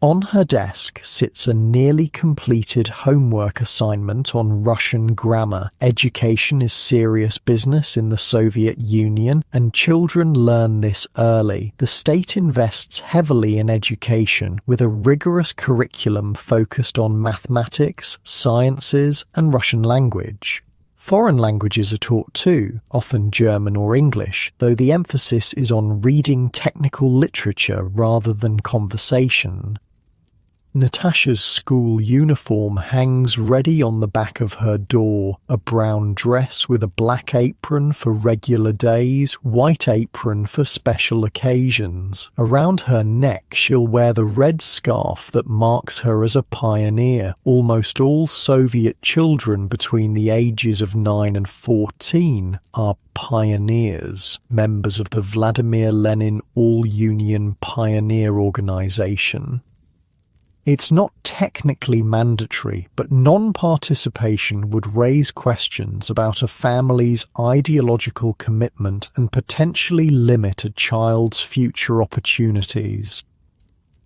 Speaker 1: On her desk sits a nearly completed homework assignment on Russian grammar. Education is serious business in the Soviet Union, and children learn this early. The state invests heavily in education, with a rigorous curriculum focused on mathematics, sciences, and Russian language. Foreign languages are taught too, often German or English, though the emphasis is on reading technical literature rather than conversation. Natasha's school uniform hangs ready on the back of her door, a brown dress with a black apron for regular days, white apron for special occasions. Around her neck she'll wear the red scarf that marks her as a pioneer. Almost all Soviet children between the ages of 9 and 14 are pioneers, members of the Vladimir Lenin All-Union Pioneer Organization. It's not technically mandatory, but non-participation would raise questions about a family's ideological commitment and potentially limit a child's future opportunities.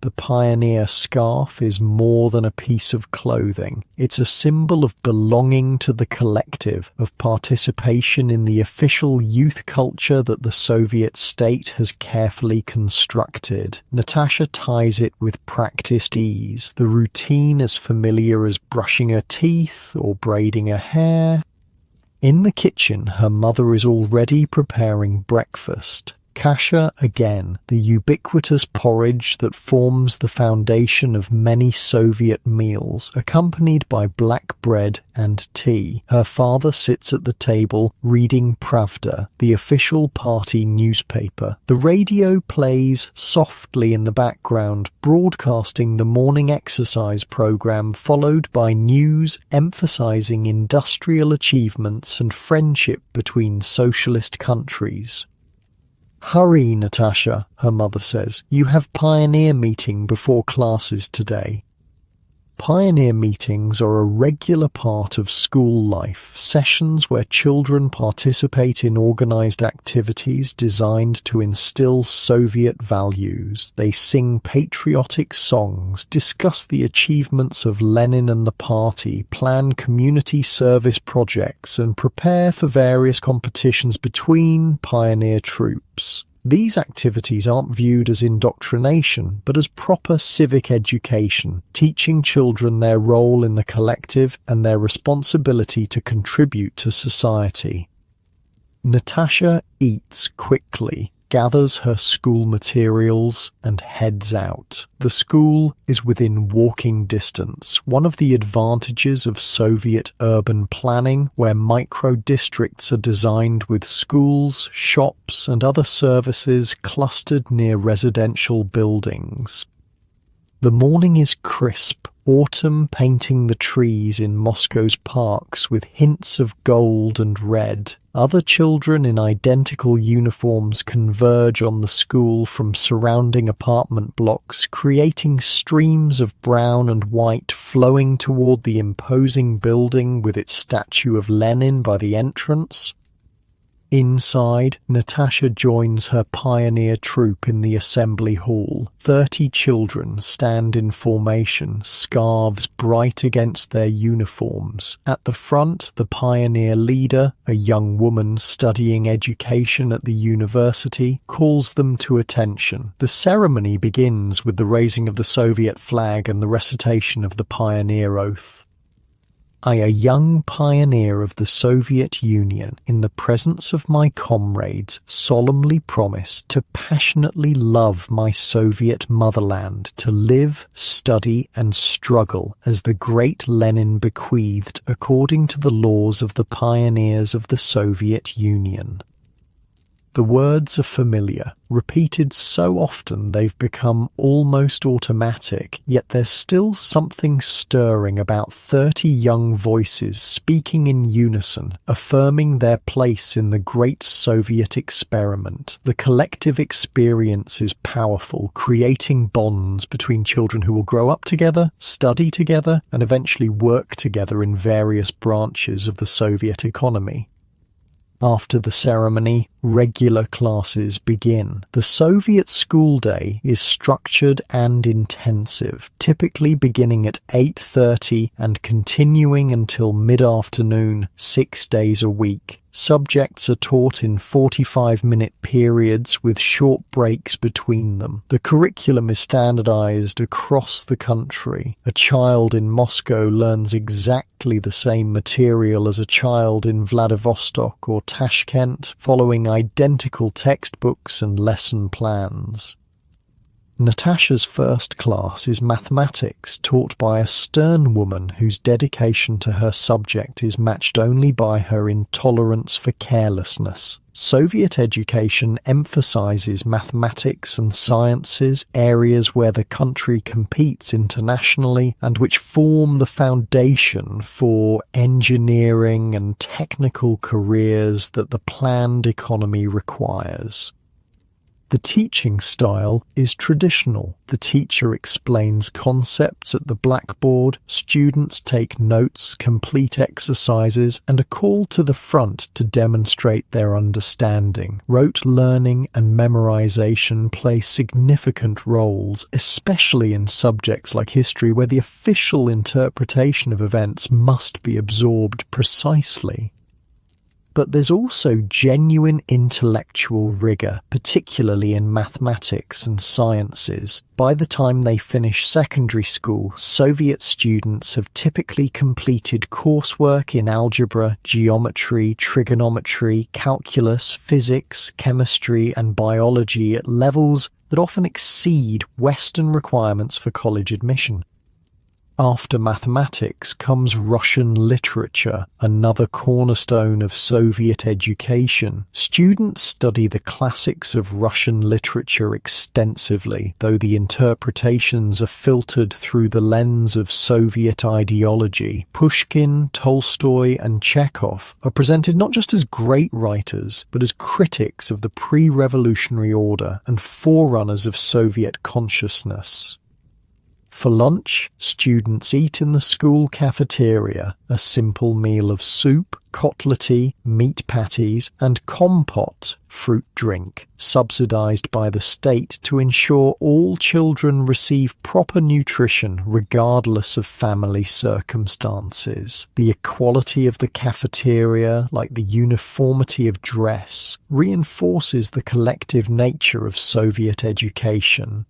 Speaker 1: The pioneer scarf is more than a piece of clothing. It's a symbol of belonging to the collective, of participation in the official youth culture that the Soviet state has carefully constructed. Natasha ties it with practiced ease, the routine as familiar as brushing her teeth or braiding her hair. In the kitchen, her mother is already preparing breakfast. Kasha again, the ubiquitous porridge that forms the foundation of many Soviet meals, accompanied by black bread and tea. Her father sits at the table reading Pravda, the official party newspaper. The radio plays softly in the background, broadcasting the morning exercise program, followed by news emphasizing industrial achievements and friendship between socialist countries. "Hurry, Natasha," her mother says. "You have pioneer meeting before classes today." Pioneer meetings are a regular part of school life, sessions where children participate in organized activities designed to instill Soviet values. They sing patriotic songs, discuss the achievements of Lenin and the party, plan community service projects, and prepare for various competitions between pioneer troops. These activities aren't viewed as indoctrination, but as proper civic education, teaching children their role in the collective and their responsibility to contribute to society. Natasha eats quickly, gathers her school materials, and heads out. The school is within walking distance, one of the advantages of Soviet urban planning, where micro-districts are designed with schools, shops, and other services clustered near residential buildings. The morning is crisp, autumn painting the trees in Moscow's parks with hints of gold and red. Other children in identical uniforms converge on the school from surrounding apartment blocks, creating streams of brown and white flowing toward the imposing building with its statue of Lenin by the entrance. Inside, Natasha joins her pioneer troop in the assembly hall. 30 children stand in formation, scarves bright against their uniforms. At the front, the pioneer leader, a young woman studying education at the university, calls them to attention. The ceremony begins with the raising of the Soviet flag and the recitation of the pioneer oath. I, a young pioneer of the Soviet Union, in the presence of my comrades, solemnly promise to passionately love my Soviet motherland, to live, study, and struggle as the great Lenin bequeathed according to the laws of the pioneers of the Soviet Union. The words are familiar, repeated so often they've become almost automatic, yet there's still something stirring about 30 young voices speaking in unison, affirming their place in the great Soviet experiment. The collective experience is powerful, creating bonds between children who will grow up together, study together, and eventually work together in various branches of the Soviet economy. After the ceremony, regular classes begin. The Soviet school day is structured and intensive, typically beginning at 8:30 and continuing until mid-afternoon, 6 days a week. Subjects are taught in 45-minute periods with short breaks between them. The curriculum is standardized across the country. A child in Moscow learns exactly the same material as a child in Vladivostok or Tashkent, following identical textbooks and lesson plans. Natasha's first class is mathematics, taught by a stern woman whose dedication to her subject is matched only by her intolerance for carelessness. Soviet education emphasizes mathematics and sciences, areas where the country competes internationally and which form the foundation for engineering and technical careers that the planned economy requires. The teaching style is traditional. The teacher explains concepts at the blackboard, students take notes, complete exercises, and are called to the front to demonstrate their understanding. Rote learning and memorization play significant roles, especially in subjects like history, where the official interpretation of events must be absorbed precisely. But there's also genuine intellectual rigor, particularly in mathematics and sciences. By the time they finish secondary school, Soviet students have typically completed coursework in algebra, geometry, trigonometry, calculus, physics, chemistry, and biology at levels that often exceed Western requirements for college admission. After mathematics comes Russian literature, another cornerstone of Soviet education. Students study the classics of Russian literature extensively, though the interpretations are filtered through the lens of Soviet ideology. Pushkin, Tolstoy, and Chekhov are presented not just as great writers, but as critics of the pre-revolutionary order and forerunners of Soviet consciousness. For lunch, students eat in the school cafeteria, a simple meal of soup, kotlety, meat patties, and compote, fruit drink, subsidized by the state to ensure all children receive proper nutrition regardless of family circumstances. The equality of the cafeteria, like the uniformity of dress, reinforces the collective nature of Soviet education.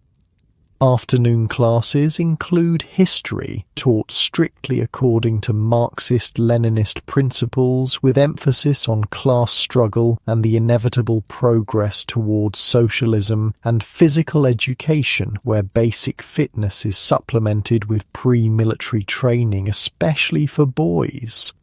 Speaker 1: Afternoon classes include history, taught strictly according to Marxist-Leninist principles, with emphasis on class struggle and the inevitable progress towards socialism, and physical education, where basic fitness is supplemented with pre-military training, especially for boys.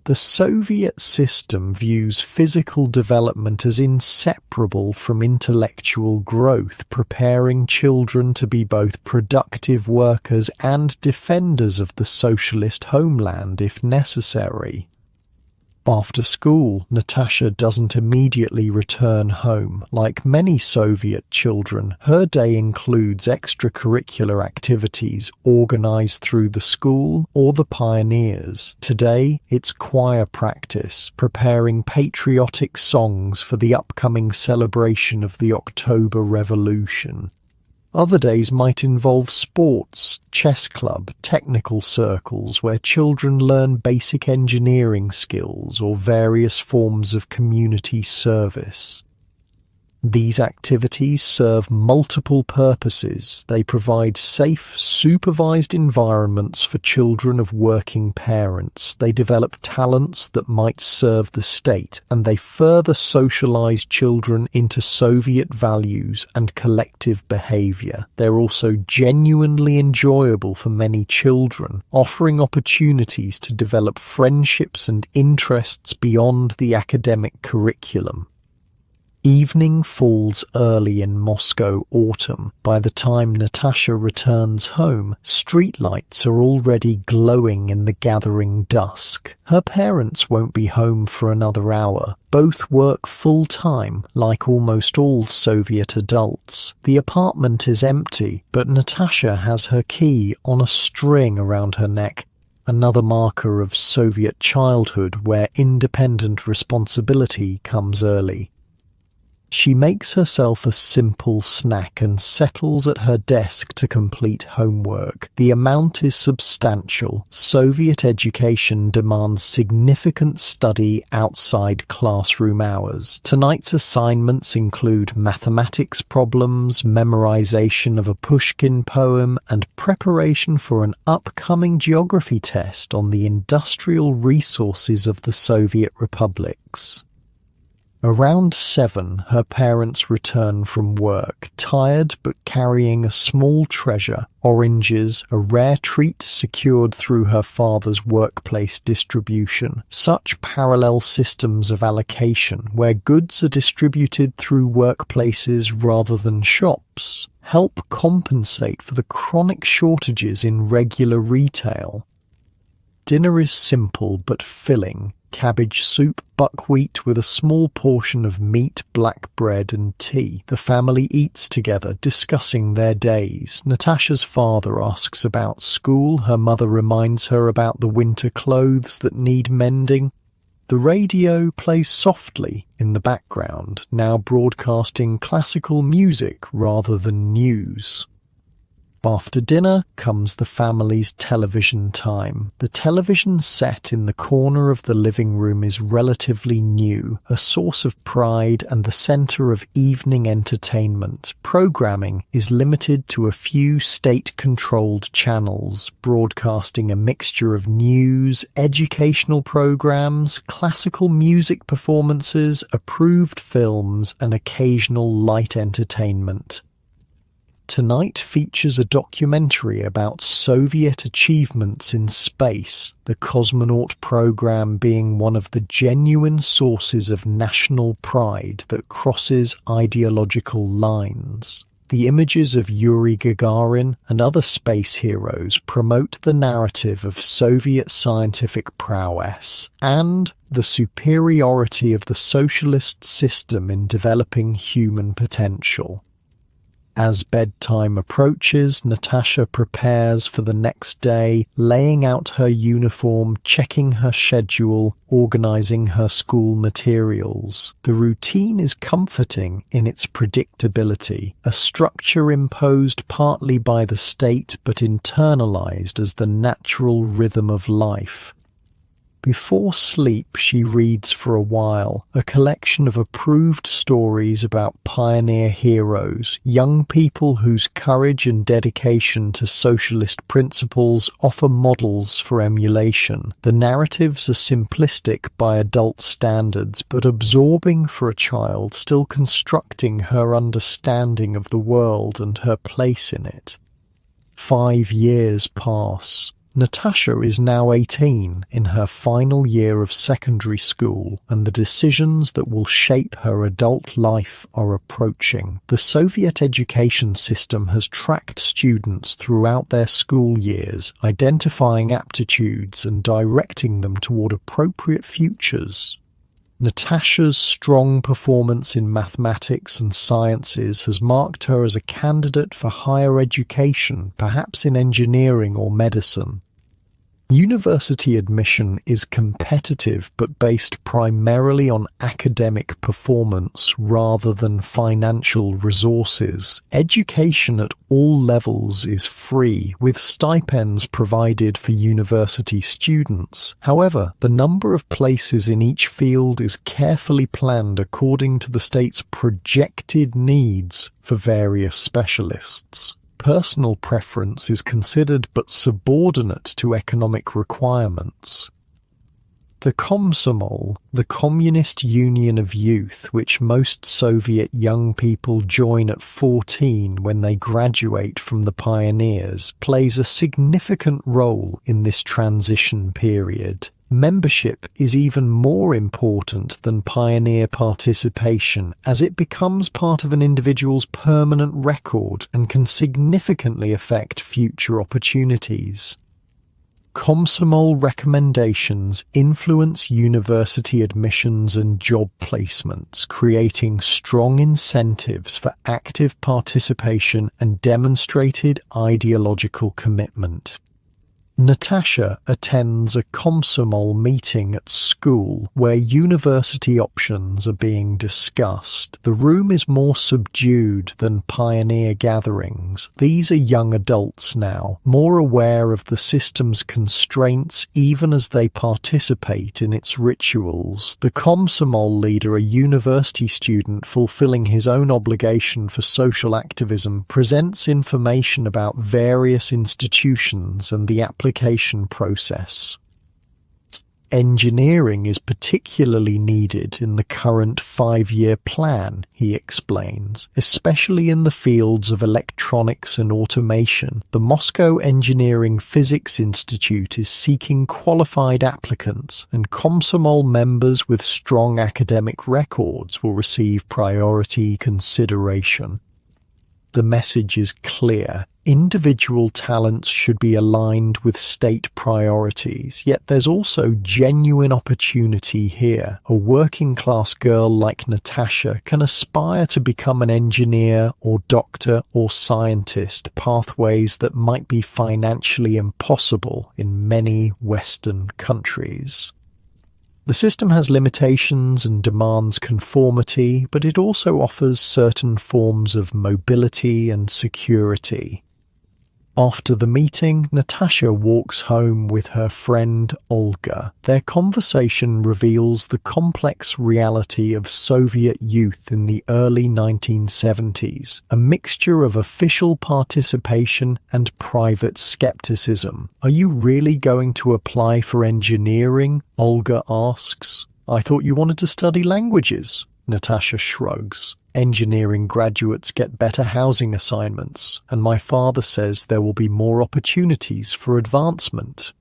Speaker 1: The Soviet system views physical development as inseparable from intellectual growth, preparing children to be both productive workers and defenders of the socialist homeland if necessary. After school, Natasha doesn't immediately return home. Like many Soviet children, her day includes extracurricular activities organized through the school or the pioneers. Today, it's choir practice, preparing patriotic songs for the upcoming celebration of the October Revolution. Other days might involve sports, chess club, technical circles where children learn basic engineering skills or various forms of community service. These activities serve multiple purposes. They provide safe, supervised environments for children of working parents. They develop talents that might serve the state, and they further socialize children into Soviet values and collective behavior. They're also genuinely enjoyable for many children, offering opportunities to develop friendships and interests beyond the academic curriculum. Evening falls early in Moscow autumn. By the time Natasha returns home, streetlights are already glowing in the gathering dusk. Her parents won't be home for another hour. Both work full-time, like almost all Soviet adults. The apartment is empty, but Natasha has her key on a string around her neck, another marker of Soviet childhood where independent responsibility comes early. She makes herself a simple snack and settles at her desk to complete homework. The amount is substantial. Soviet education demands significant study outside classroom hours. Tonight's assignments include mathematics problems, memorization of a Pushkin poem, and preparation for an upcoming geography test on the industrial resources of the Soviet republics. Around 7, her parents return from work, tired but carrying a small treasure, oranges, a rare treat secured through her father's workplace distribution. Such parallel systems of allocation, where goods are distributed through workplaces rather than shops, help compensate for the chronic shortages in regular retail. Dinner is simple but filling. Cabbage soup, buckwheat with a small portion of meat, black bread and tea. The family eats together, discussing their days. Natasha's father asks about school. Her mother reminds her about the winter clothes that need mending. The radio plays softly in the background, now broadcasting classical music rather than news. After dinner comes the family's television time. The television set in the corner of the living room is relatively new, a source of pride and the center of evening entertainment. Programming is limited to a few state-controlled channels, broadcasting a mixture of news, educational programs, classical music performances, approved films, and occasional light entertainment. Tonight features a documentary about Soviet achievements in space, the cosmonaut program being one of the genuine sources of national pride that crosses ideological lines. The images of Yuri Gagarin and other space heroes promote the narrative of Soviet scientific prowess and the superiority of the socialist system in developing human potential. As bedtime approaches, Natasha prepares for the next day, laying out her uniform, checking her schedule, organizing her school materials. The routine is comforting in its predictability, a structure imposed partly by the state but internalized as the natural rhythm of life. Before sleep, she reads for a while, a collection of approved stories about pioneer heroes, young people whose courage and dedication to socialist principles offer models for emulation. The narratives are simplistic by adult standards, but absorbing for a child, still constructing her understanding of the world and her place in it. 5 years pass. Natasha is now 18, in her final year of secondary school, and the decisions that will shape her adult life are approaching. The Soviet education system has tracked students throughout their school years, identifying aptitudes and directing them toward appropriate futures. Natasha's strong performance in mathematics and sciences has marked her as a candidate for higher education, perhaps in engineering or medicine. University admission is competitive but based primarily on academic performance rather than financial resources. Education at all levels is free, with stipends provided for university students. However, the number of places in each field is carefully planned according to the state's projected needs for various specialists. Personal preference is considered but subordinate to economic requirements. The Komsomol, the Communist Union of Youth, which most Soviet young people join at 14 when they graduate from the pioneers, plays a significant role in this transition period. Membership is even more important than pioneer participation, as it becomes part of an individual's permanent record and can significantly affect future opportunities. Komsomol recommendations influence university admissions and job placements, creating strong incentives for active participation and demonstrated ideological commitment. Natasha attends a Komsomol meeting at school where university options are being discussed. The room is more subdued than pioneer gatherings. These are young adults now, more aware of the system's constraints even as they participate in its rituals. The Komsomol leader, a university student fulfilling his own obligation for social activism, presents information about various institutions and the application process. Engineering is particularly needed in the current 5-year plan, he explains, especially in the fields of electronics and automation. The Moscow Engineering Physics Institute is seeking qualified applicants, and Komsomol members with strong academic records will receive priority consideration. The message is clear. Individual talents should be aligned with state priorities, yet there's also genuine opportunity here. A working-class girl like Natasha can aspire to become an engineer or doctor or scientist, pathways that might be financially impossible in many Western countries. The system has limitations and demands conformity, but it also offers certain forms of mobility and security. After the meeting, Natasha walks home with her friend Olga. Their conversation reveals the complex reality of Soviet youth in the early 1970s, a mixture of official participation and private skepticism. "Are you really going to apply for engineering?" Olga asks. "I thought you wanted to study languages." Natasha shrugs. "Engineering graduates get better housing assignments, and my father says there will be more opportunities for advancement."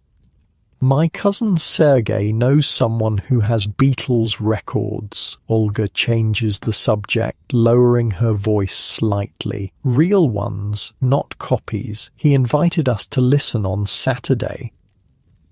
Speaker 1: "My cousin Sergei knows someone who has Beatles records." Olga changes the subject, lowering her voice slightly. "Real ones, not copies. He invited us to listen on Saturday."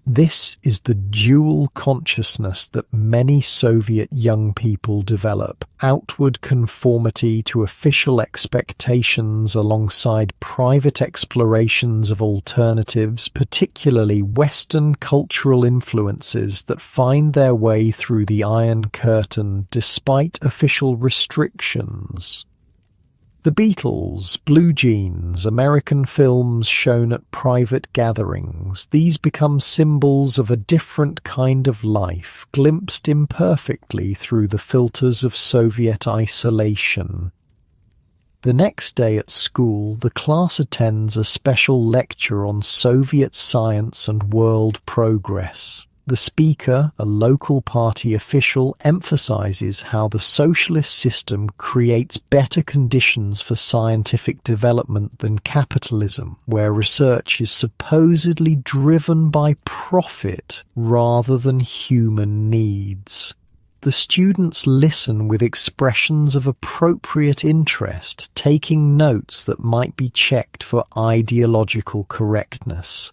Speaker 1: This is the dual consciousness that many Soviet young people develop: outward conformity to official expectations alongside private explorations of alternatives, particularly Western cultural influences that find their way through the Iron Curtain despite official restrictions. The Beatles, blue jeans, American films shown at private gatherings, these become symbols of a different kind of life, glimpsed imperfectly through the filters of Soviet isolation. The next day at school, the class attends a special lecture on Soviet science and world progress. The speaker, a local party official, emphasizes how the socialist system creates better conditions for scientific development than capitalism, where research is supposedly driven by profit rather than human needs. The students listen with expressions of appropriate interest, taking notes that might be checked for ideological correctness.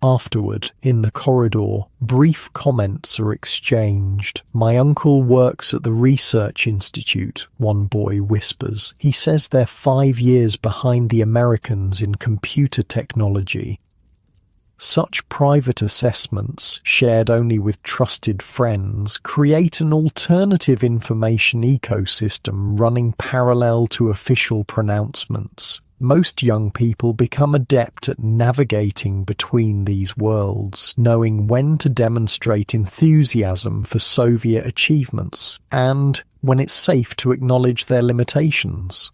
Speaker 1: Afterward, in the corridor, brief comments are exchanged. "My uncle works at the Research Institute," one boy whispers. "He says they're 5 years behind the Americans in computer technology." Such private assessments, shared only with trusted friends, create an alternative information ecosystem running parallel to official pronouncements. Most young people become adept at navigating between these worlds, knowing when to demonstrate enthusiasm for Soviet achievements, and when it's safe to acknowledge their limitations.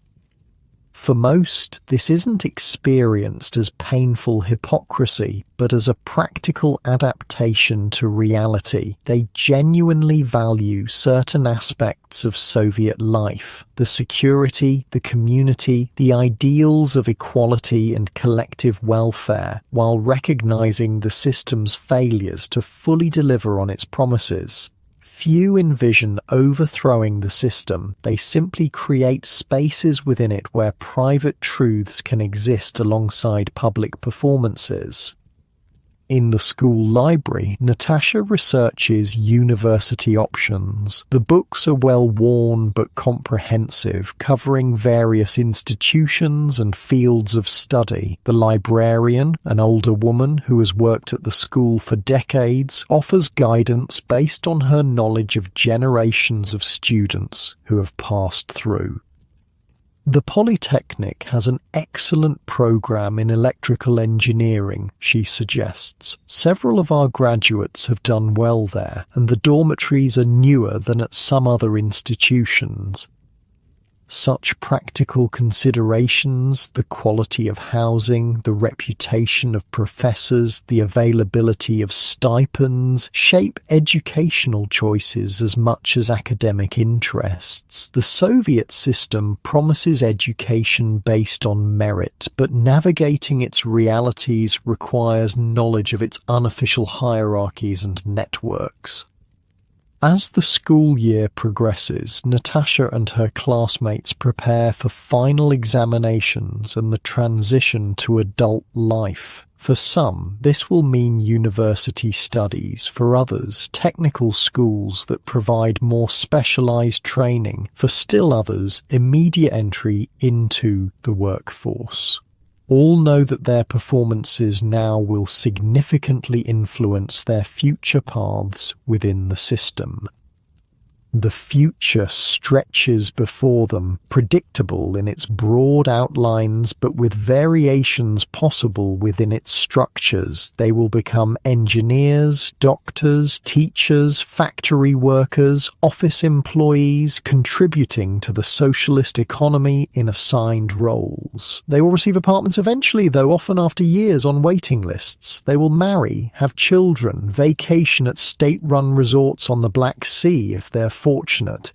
Speaker 1: For most, this isn't experienced as painful hypocrisy, but as a practical adaptation to reality. They genuinely value certain aspects of Soviet life: the security, the community, the ideals of equality and collective welfare, while recognizing the system's failures to fully deliver on its promises. Few envision overthrowing the system. They simply create spaces within it where private truths can exist alongside public performances. In the school library, Natasha researches university options. The books are well-worn but comprehensive, covering various institutions and fields of study. The librarian, an older woman who has worked at the school for decades, offers guidance based on her knowledge of generations of students who have passed through. The Polytechnic has an excellent program in electrical engineering, she suggests. Several of our graduates have done well there, and the dormitories are newer than at some other institutions. Such practical considerations, the quality of housing, the reputation of professors, the availability of stipends, shape educational choices as much as academic interests. The Soviet system promises education based on merit, but navigating its realities requires knowledge of its unofficial hierarchies and networks. As the school year progresses, Natasha and her classmates prepare for final examinations and the transition to adult life. For some, this will mean university studies. For others, technical schools that provide more specialized training. For still others, immediate entry into the workforce. All know that their performances now will significantly influence their future paths within the system. The future stretches before them, predictable in its broad outlines but with variations possible within its structures. They will become engineers, doctors, teachers, factory workers, office employees, contributing to the socialist economy in assigned roles. They will receive apartments eventually, though often after years on waiting lists. They will marry, have children, vacation at state-run resorts on the Black Sea if they're fortunate.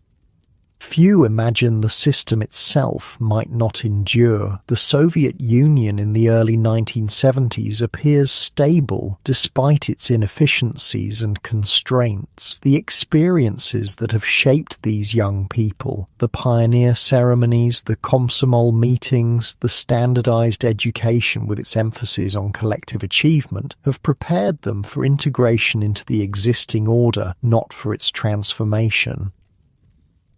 Speaker 1: Few imagine the system itself might not endure. The Soviet Union in the early 1970s appears stable despite its inefficiencies and constraints. The experiences that have shaped these young people, the pioneer ceremonies, the Komsomol meetings, the standardized education with its emphasis on collective achievement, have prepared them for integration into the existing order, not for its transformation.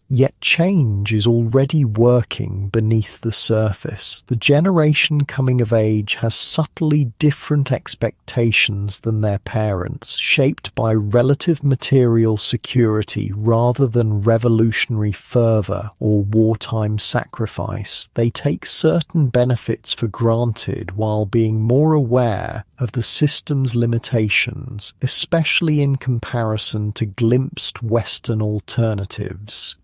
Speaker 1: Yet change is already working beneath the surface. The generation coming of age has subtly different expectations than their parents, shaped by relative material security rather than revolutionary fervor or wartime sacrifice. They take certain benefits for granted while being more aware of the system's limitations, especially in comparison to glimpsed Western alternatives.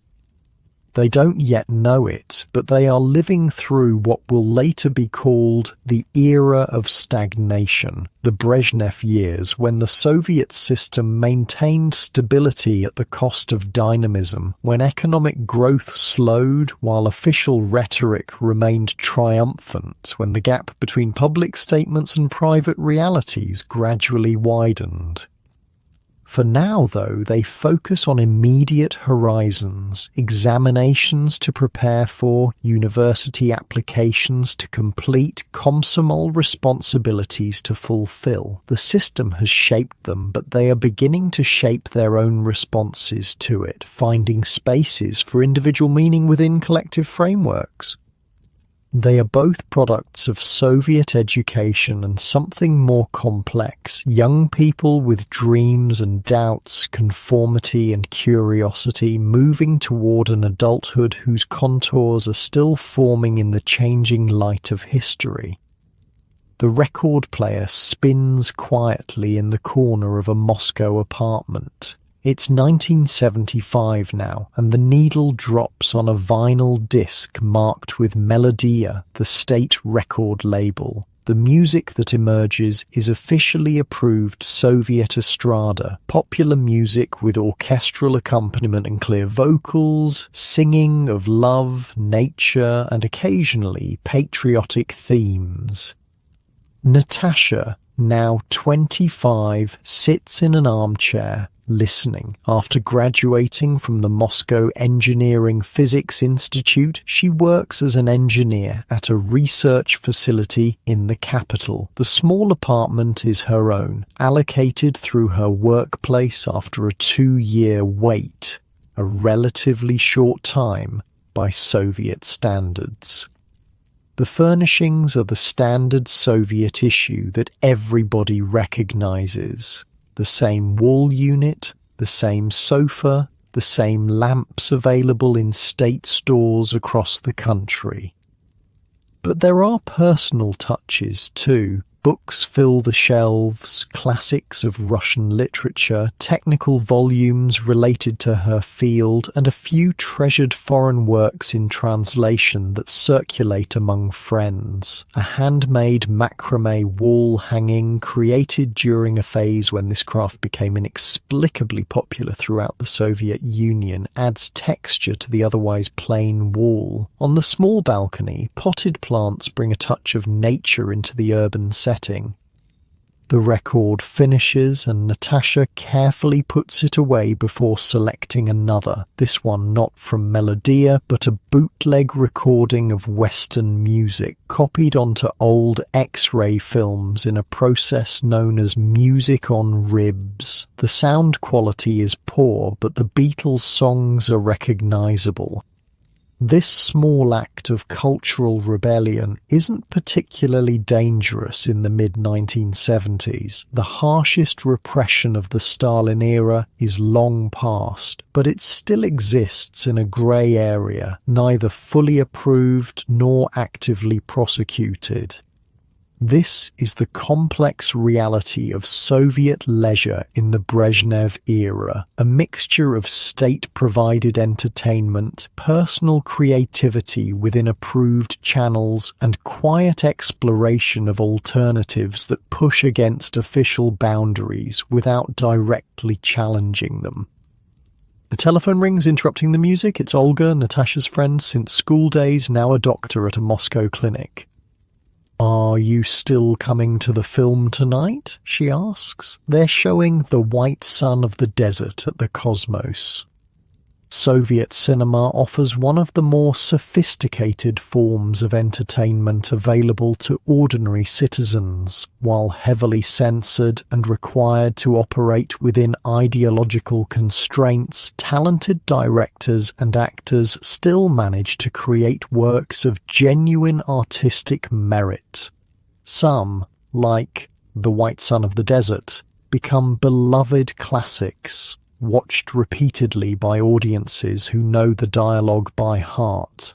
Speaker 1: They don't yet know it, but they are living through what will later be called the era of stagnation, the Brezhnev years, when the Soviet system maintained stability at the cost of dynamism, when economic growth slowed while official rhetoric remained triumphant, when the gap between public statements and private realities gradually widened. For now, though, they focus on immediate horizons, examinations to prepare for, university applications to complete, Komsomol responsibilities to fulfill. The system has shaped them, but they are beginning to shape their own responses to it, finding spaces for individual meaning within collective frameworks. They are both products of Soviet education and something more complex, young people with dreams and doubts, conformity and curiosity, moving toward an adulthood whose contours are still forming in the changing light of history. The record player spins quietly in the corner of a Moscow apartment. It's 1975 now, and the needle drops on a vinyl disc marked with Melodia, the state record label. The music that emerges is officially approved Soviet estrada, popular music with orchestral accompaniment and clear vocals, singing of love, nature, and occasionally patriotic themes. Natasha, now 25, sits in an armchair, listening. After graduating from the Moscow Engineering Physics Institute, she works as an engineer at a research facility in the capital. The small apartment is her own, allocated through her workplace after a 2-year wait, a relatively short time by Soviet standards. The furnishings are the standard Soviet issue that everybody recognizes. The same wall unit, the same sofa, the same lamps available in state stores across the country. But there are personal touches too. Books fill the shelves, classics of Russian literature, technical volumes related to her field, and a few treasured foreign works in translation that circulate among friends. A handmade macrame wall hanging created during a phase when this craft became inexplicably popular throughout the Soviet Union adds texture to the otherwise plain wall. On the small balcony, potted plants bring a touch of nature into the urban setting. The record finishes and Natasha carefully puts it away before selecting another, this one not from Melodia but a bootleg recording of Western music copied onto old X-ray films in a process known as music on ribs. The sound quality is poor, but the Beatles songs are recognizable. This small act of cultural rebellion isn't particularly dangerous in the mid-1970s. The harshest repression of the Stalin era is long past, but it still exists in a grey area, neither fully approved nor actively prosecuted. This is the complex reality of Soviet leisure in the Brezhnev era, a mixture of state-provided entertainment, personal creativity within approved channels, and quiet exploration of alternatives that push against official boundaries without directly challenging them. The telephone rings, interrupting the music. It's Olga, Natasha's friend since school days, now a doctor at a Moscow clinic. "Are you still coming to the film tonight?" she asks. "They're showing The White Sun of the Desert at the Cosmos." Soviet cinema offers one of the more sophisticated forms of entertainment available to ordinary citizens. While heavily censored and required to operate within ideological constraints, talented directors and actors still manage to create works of genuine artistic merit. Some, like The White Sun of the Desert, become beloved classics, watched repeatedly by audiences who know the dialogue by heart.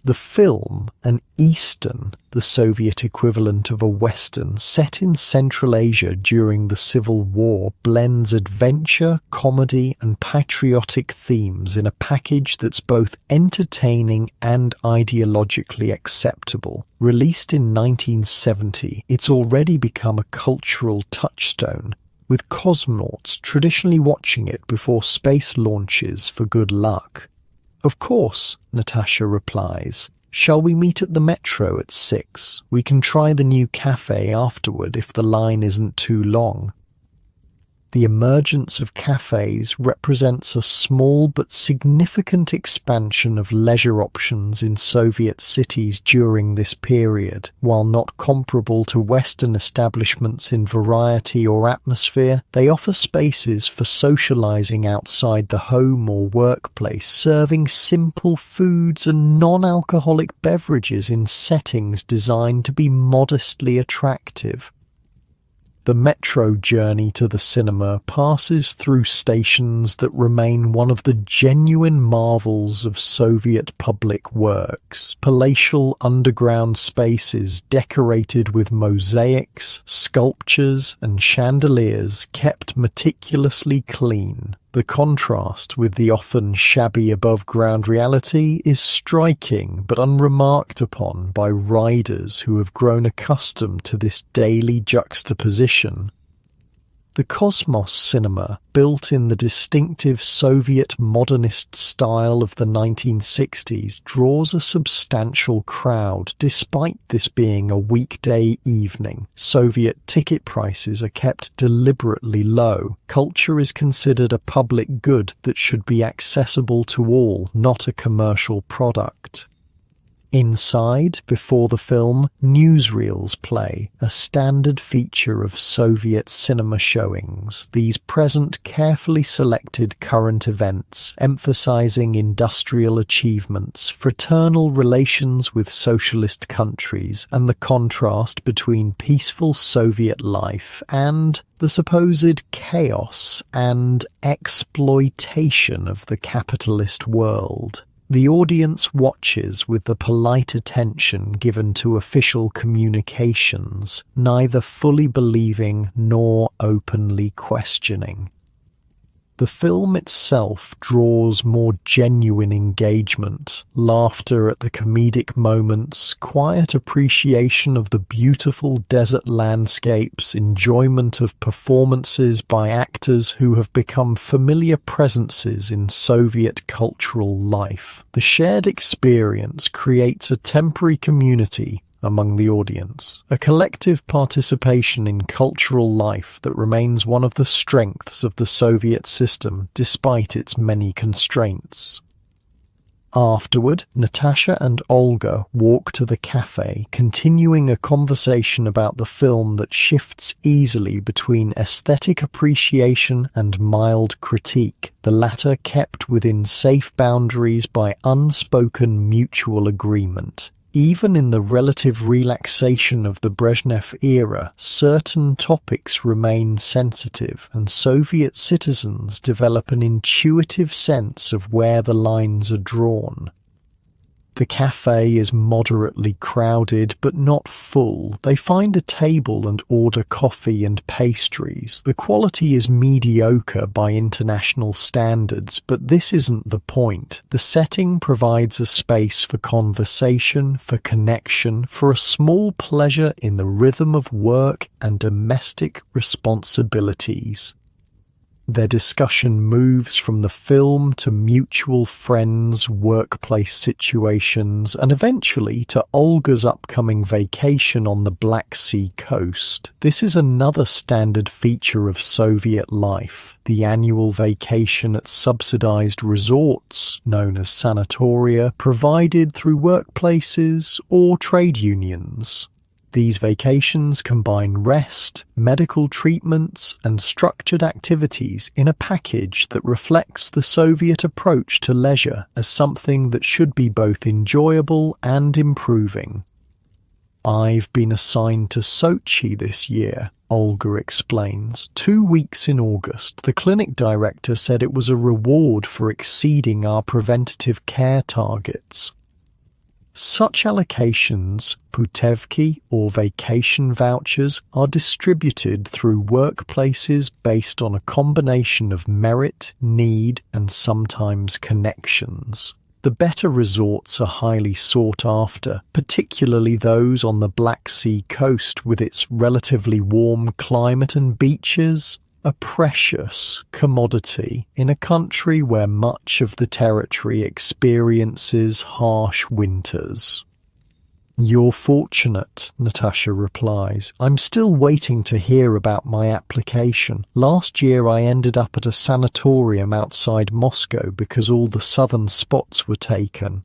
Speaker 1: The film, an Eastern, the Soviet equivalent of a Western, set in Central Asia during the Civil War, blends adventure, comedy, and patriotic themes in a package that's both entertaining and ideologically acceptable. Released in 1970, it's already become a cultural touchstone, with cosmonauts traditionally watching it before space launches for good luck. "Of course," Natasha replies. "Shall we meet at the metro at 6? We can try the new cafe afterward if the line isn't too long." The emergence of cafes represents a small but significant expansion of leisure options in Soviet cities during this period. While not comparable to Western establishments in variety or atmosphere, they offer spaces for socializing outside the home or workplace, serving simple foods and non-alcoholic beverages in settings designed to be modestly attractive. The metro journey to the cinema passes through stations that remain one of the genuine marvels of Soviet public works. Palatial underground spaces decorated with mosaics, sculptures, and chandeliers kept meticulously clean. The contrast with the often shabby above-ground reality is striking but unremarked upon by riders who have grown accustomed to this daily juxtaposition. The Cosmos cinema, built in the distinctive Soviet modernist style of the 1960s, draws a substantial crowd despite this being a weekday evening. Soviet ticket prices are kept deliberately low. Culture is considered a public good that should be accessible to all, not a commercial product. Inside, before the film, newsreels play, a standard feature of Soviet cinema showings. These present carefully selected current events, emphasizing industrial achievements, fraternal relations with socialist countries, and the contrast between peaceful Soviet life and the supposed chaos and exploitation of the capitalist world. The audience watches with the polite attention given to official communications, neither fully believing nor openly questioning. The film itself draws more genuine engagement, laughter at the comedic moments, quiet appreciation of the beautiful desert landscapes, enjoyment of performances by actors who have become familiar presences in Soviet cultural life. The shared experience creates a temporary community among the audience, a collective participation in cultural life that remains one of the strengths of the Soviet system despite its many constraints. Afterward, Natasha and Olga walk to the cafe, continuing a conversation about the film that shifts easily between aesthetic appreciation and mild critique, the latter kept within safe boundaries by unspoken mutual agreement. Even in the relative relaxation of the Brezhnev era, certain topics remain sensitive, and Soviet citizens develop an intuitive sense of where the lines are drawn. The cafe is moderately crowded but not full. They find a table and order coffee and pastries. The quality is mediocre by international standards, but this isn't the point. The setting provides a space for conversation, for connection, for a small pleasure in the rhythm of work and domestic responsibilities. Their discussion moves from the film to mutual friends, workplace situations, and eventually to Olga's upcoming vacation on the Black Sea coast. This is another standard feature of Soviet life, the annual vacation at subsidized resorts, known as sanatoria, provided through workplaces or trade unions. These vacations combine rest, medical treatments, and structured activities in a package that reflects the Soviet approach to leisure as something that should be both enjoyable and improving. "I've been assigned to Sochi this year," Olga explains. 2 weeks in August, the clinic director said it was a reward for exceeding our preventative care targets. Such allocations, putevki or vacation vouchers, are distributed through workplaces based on a combination of merit, need, and sometimes connections. The better resorts are highly sought after, particularly those on the Black Sea coast with its relatively warm climate and beaches, a precious commodity in a country where much of the territory experiences harsh winters. "You're fortunate," Natasha replies. "I'm still waiting to hear about my application. Last year I ended up at a sanatorium outside Moscow because all the southern spots were taken."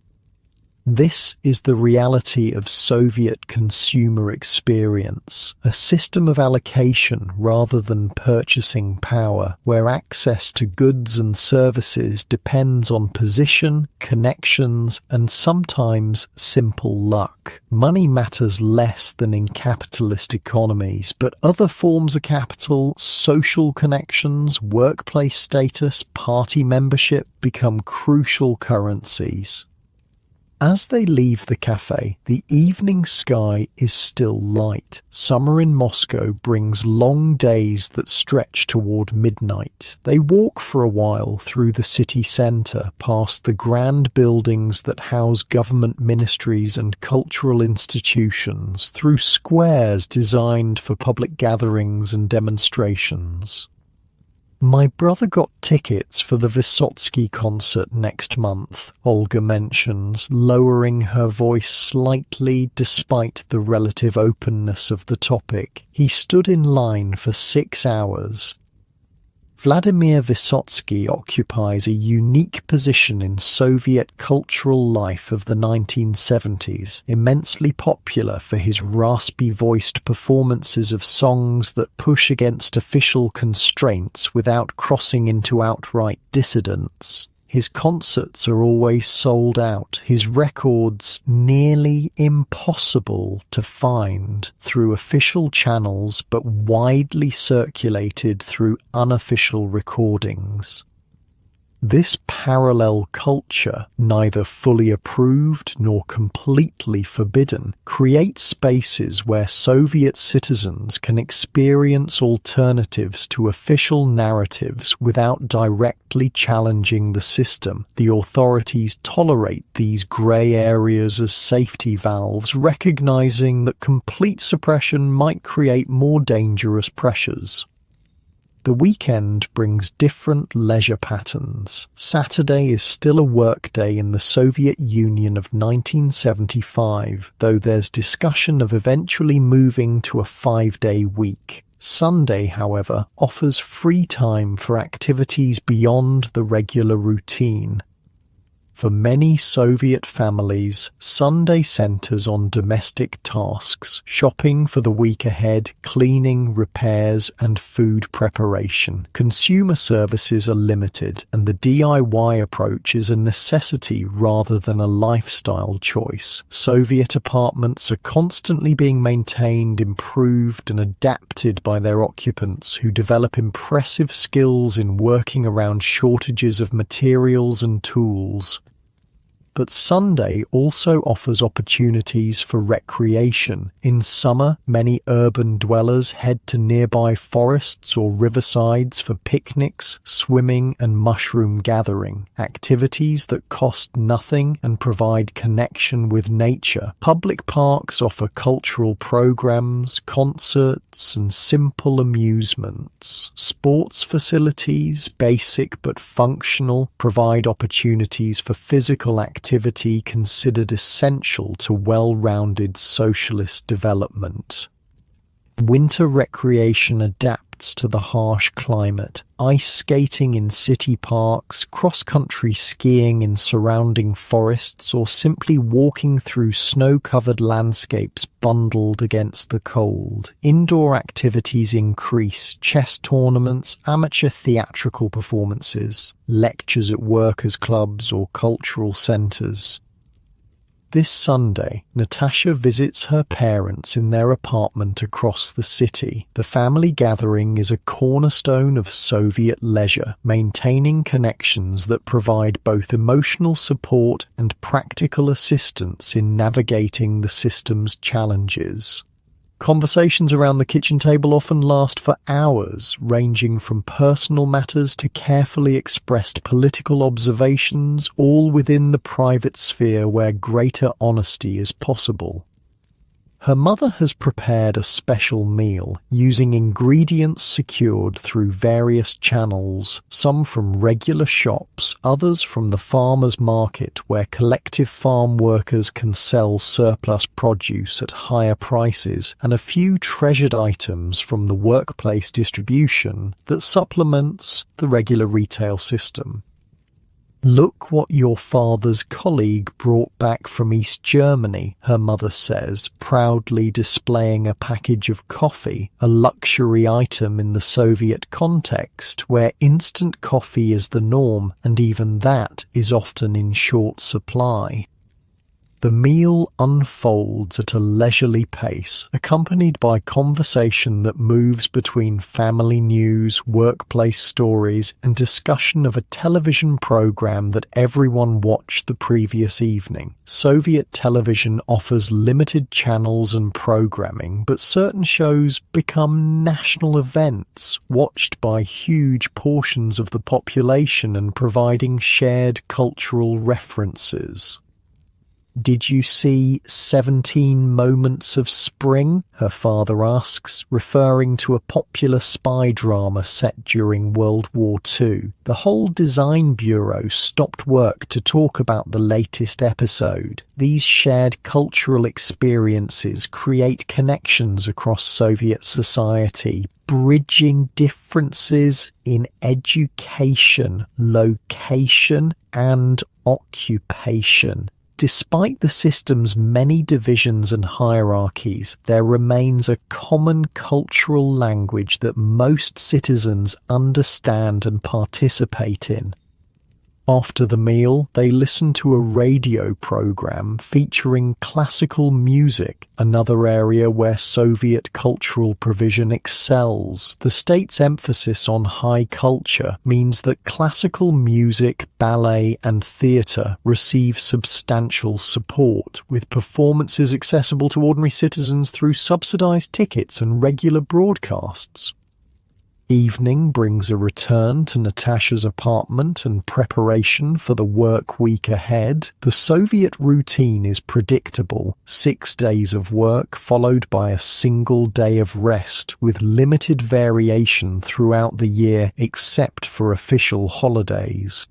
Speaker 1: This is the reality of Soviet consumer experience, a system of allocation rather than purchasing power, where access to goods and services depends on position, connections, and sometimes simple luck. Money matters less than in capitalist economies, but other forms of capital, social connections, workplace status, party membership become crucial currencies. As they leave the cafe, the evening sky is still light. Summer in Moscow brings long days that stretch toward midnight. They walk for a while through the city centre, past the grand buildings that house government ministries and cultural institutions, through squares designed for public gatherings and demonstrations. "My brother got tickets for the Vysotsky concert next month," Olga mentions, lowering her voice slightly despite the relative openness of the topic. "He stood in line for 6 hours." Vladimir Vysotsky occupies a unique position in Soviet cultural life of the 1970s, immensely popular for his raspy-voiced performances of songs that push against official constraints without crossing into outright dissidence. His concerts are always sold out, his records nearly impossible to find through official channels but widely circulated through unofficial recordings. This parallel culture, neither fully approved nor completely forbidden, creates spaces where Soviet citizens can experience alternatives to official narratives without directly challenging the system. The authorities tolerate these grey areas as safety valves, recognizing that complete suppression might create more dangerous pressures. The weekend brings different leisure patterns. Saturday is still a workday in the Soviet Union of 1975, though there's discussion of eventually moving to a 5-day week. Sunday, however, offers free time for activities beyond the regular routine. For many Soviet families, Sunday centers on domestic tasks, shopping for the week ahead, cleaning, repairs, and food preparation. Consumer services are limited, and the DIY approach is a necessity rather than a lifestyle choice. Soviet apartments are constantly being maintained, improved, and adapted by their occupants, who develop impressive skills in working around shortages of materials and tools. But Sunday also offers opportunities for recreation. In summer, many urban dwellers head to nearby forests or riversides for picnics, swimming, and mushroom gathering, activities that cost nothing and provide connection with nature. Public parks offer cultural programs, concerts, and simple amusements. Sports facilities, basic but functional, provide opportunities for physical activity considered essential to well-rounded socialist development. Winter recreation adapts to the harsh climate. Ice skating in city parks, cross-country skiing in surrounding forests, or simply walking through snow-covered landscapes bundled against the cold. Indoor activities increase: chess tournaments, amateur theatrical performances, lectures at workers' clubs or cultural centres. This Sunday, Natasha visits her parents in their apartment across the city. The family gathering is a cornerstone of Soviet leisure, maintaining connections that provide both emotional support and practical assistance in navigating the system's challenges. Conversations around the kitchen table often last for hours, ranging from personal matters to carefully expressed political observations, all within the private sphere where greater honesty is possible. Her mother has prepared a special meal using ingredients secured through various channels, some from regular shops, others from the farmer's market where collective farm workers can sell surplus produce at higher prices, and a few treasured items from the workplace distribution that supplements the regular retail system. "Look what your father's colleague brought back from East Germany," her mother says, proudly displaying a package of coffee, a luxury item in the Soviet context where instant coffee is the norm, and even that is often in short supply. The meal unfolds at a leisurely pace, accompanied by conversation that moves between family news, workplace stories, and discussion of a television program that everyone watched the previous evening. Soviet television offers limited channels and programming, but certain shows become national events, watched by huge portions of the population and providing shared cultural references. "Did you see 17 Moments of Spring?" her father asks, referring to a popular spy drama set during World War II. The whole design bureau stopped work to talk about the latest episode. These shared cultural experiences create connections across Soviet society, bridging differences in education, location, and occupation. Despite the system's many divisions and hierarchies, there remains a common cultural language that most citizens understand and participate in. After the meal, they listen to a radio program featuring classical music, another area where Soviet cultural provision excels. The state's emphasis on high culture means that classical music, ballet, and theatre receive substantial support, with performances accessible to ordinary citizens through subsidized tickets and regular broadcasts. Evening brings a return to Natasha's apartment and preparation for the work week ahead. The Soviet routine is predictable: 6 days of work followed by a single day of rest, with limited variation throughout the year except for official holidays.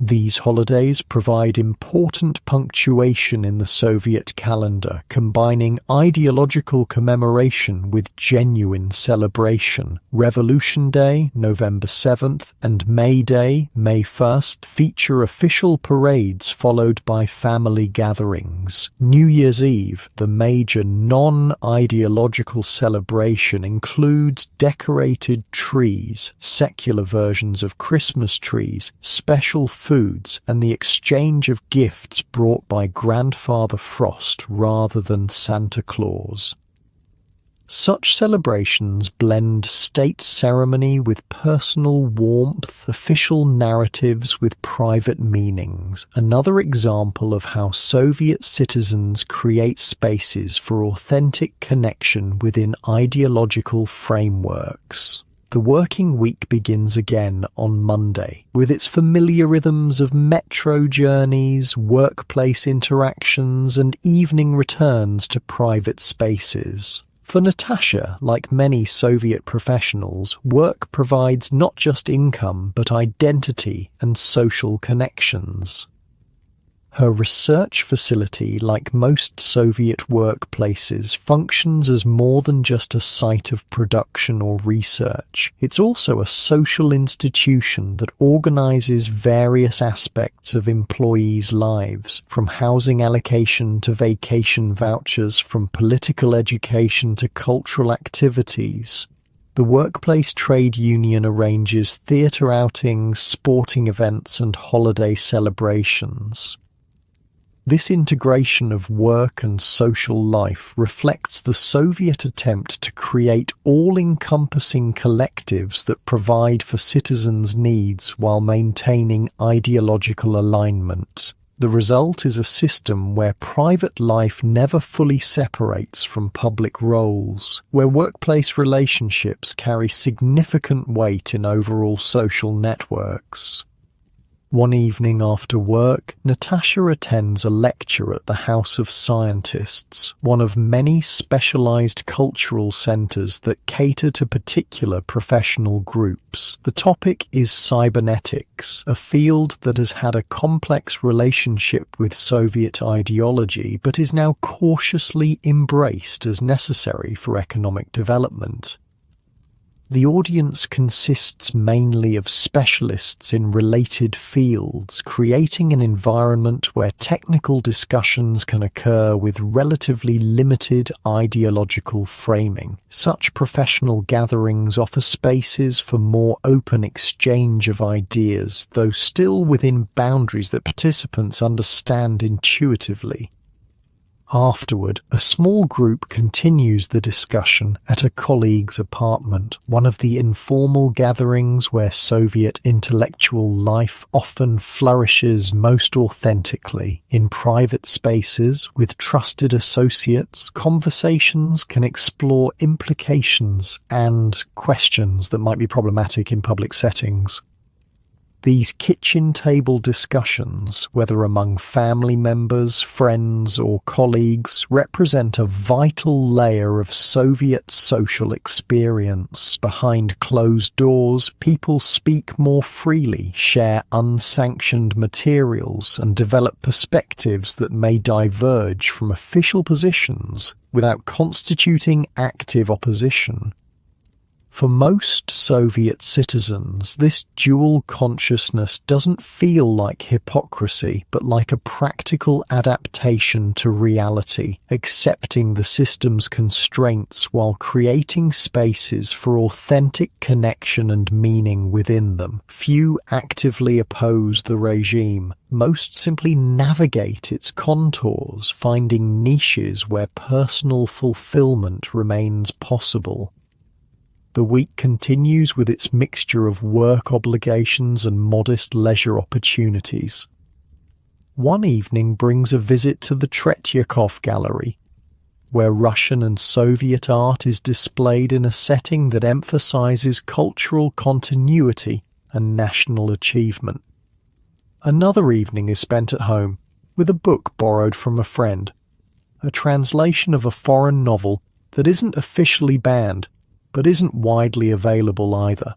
Speaker 1: These holidays provide important punctuation in the Soviet calendar, combining ideological commemoration with genuine celebration. Revolution Day, November 7th, and May Day, May 1st, feature official parades followed by family gatherings. New Year's Eve, the major non-ideological celebration, includes decorated trees, secular versions of Christmas trees, special foods, and the exchange of gifts brought by Grandfather Frost rather than Santa Claus. Such celebrations blend state ceremony with personal warmth, official narratives with private meanings. Another example of how Soviet citizens create spaces for authentic connection within ideological frameworks. The working week begins again on Monday, with its familiar rhythms of metro journeys, workplace interactions, and evening returns to private spaces. For Natasha, like many Soviet professionals, work provides not just income, but identity and social connections. Her research facility, like most Soviet workplaces, functions as more than just a site of production or research. It's also a social institution that organizes various aspects of employees' lives, from housing allocation to vacation vouchers, from political education to cultural activities. The workplace trade union arranges theatre outings, sporting events, and holiday celebrations. This integration of work and social life reflects the Soviet attempt to create all-encompassing collectives that provide for citizens' needs while maintaining ideological alignment. The result is a system where private life never fully separates from public roles, where workplace relationships carry significant weight in overall social networks. One evening after work, Natasha attends a lecture at the House of Scientists, one of many specialized cultural centers that cater to particular professional groups. The topic is cybernetics, a field that has had a complex relationship with Soviet ideology but is now cautiously embraced as necessary for economic development. The audience consists mainly of specialists in related fields, creating an environment where technical discussions can occur with relatively limited ideological framing. Such professional gatherings offer spaces for more open exchange of ideas, though still within boundaries that participants understand intuitively. Afterward, a small group continues the discussion at a colleague's apartment, one of the informal gatherings where Soviet intellectual life often flourishes most authentically. In private spaces, with trusted associates, conversations can explore implications and questions that might be problematic in public settings. These kitchen table discussions, whether among family members, friends, or colleagues, represent a vital layer of Soviet social experience. Behind closed doors, people speak more freely, share unsanctioned materials, and develop perspectives that may diverge from official positions without constituting active opposition. For most Soviet citizens, this dual consciousness doesn't feel like hypocrisy, but like a practical adaptation to reality, accepting the system's constraints while creating spaces for authentic connection and meaning within them. Few actively oppose the regime. Most simply navigate its contours, finding niches where personal fulfillment remains possible. The week continues with its mixture of work obligations and modest leisure opportunities. One evening brings a visit to the Tretyakov Gallery, where Russian and Soviet art is displayed in a setting that emphasizes cultural continuity and national achievement. Another evening is spent at home, with a book borrowed from a friend, a translation of a foreign novel that isn't officially banned, but isn't widely available either.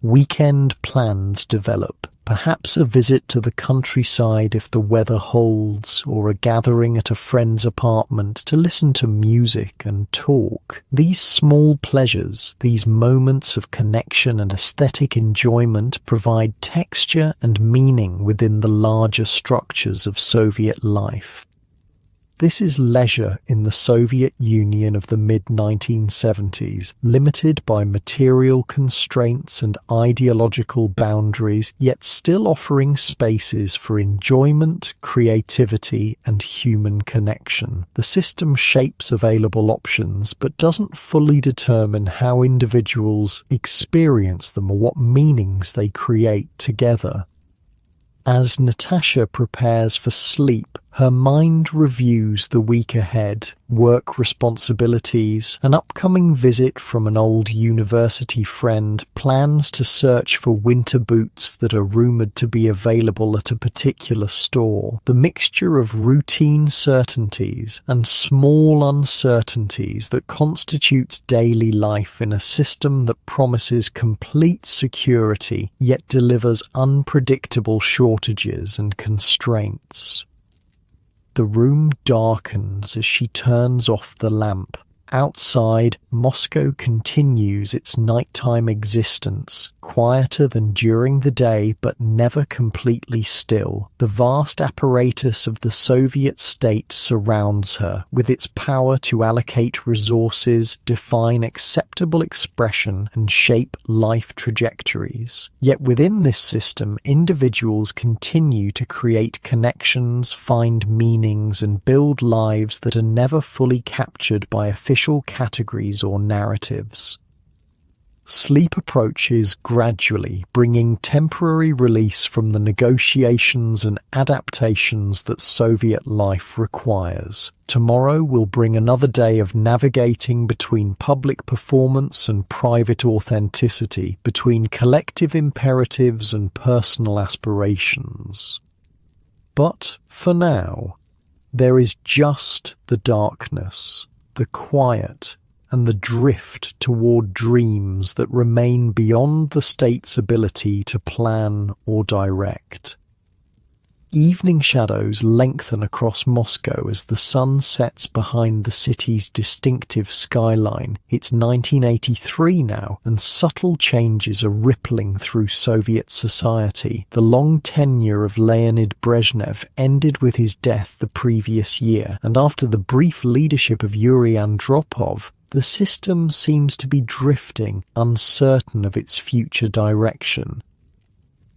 Speaker 1: Weekend plans develop, perhaps a visit to the countryside if the weather holds, or a gathering at a friend's apartment to listen to music and talk. These small pleasures, these moments of connection and aesthetic enjoyment provide texture and meaning within the larger structures of Soviet life. This is leisure in the Soviet Union of the mid-1970s, limited by material constraints and ideological boundaries, yet still offering spaces for enjoyment, creativity, and human connection. The system shapes available options, but doesn't fully determine how individuals experience them or what meanings they create together. As Natasha prepares for sleep, her mind reviews the week ahead, work responsibilities, an upcoming visit from an old university friend, plans to search for winter boots that are rumoured to be available at a particular store. The mixture of routine certainties and small uncertainties that constitutes daily life in a system that promises complete security, yet delivers unpredictable shortages and constraints. The room darkens as she turns off the lamp. Outside, Moscow continues its nighttime existence, quieter than during the day but never completely still. The vast apparatus of the Soviet state surrounds her, with its power to allocate resources, define acceptable expression, and shape life trajectories. Yet within this system, individuals continue to create connections, find meanings, and build lives that are never fully captured by official categories or narratives. Sleep approaches gradually, bringing temporary release from the negotiations and adaptations that Soviet life requires. Tomorrow will bring another day of navigating between public performance and private authenticity, between collective imperatives and personal aspirations. But for now, there is just the darkness, the quiet, and the drift toward dreams that remain beyond the state's ability to plan or direct. Evening shadows lengthen across Moscow as the sun sets behind the city's distinctive skyline. It's 1983 now, and subtle changes are rippling through Soviet society. The long tenure of Leonid Brezhnev ended with his death the previous year, and after the brief leadership of Yuri Andropov, the system seems to be drifting, uncertain of its future direction.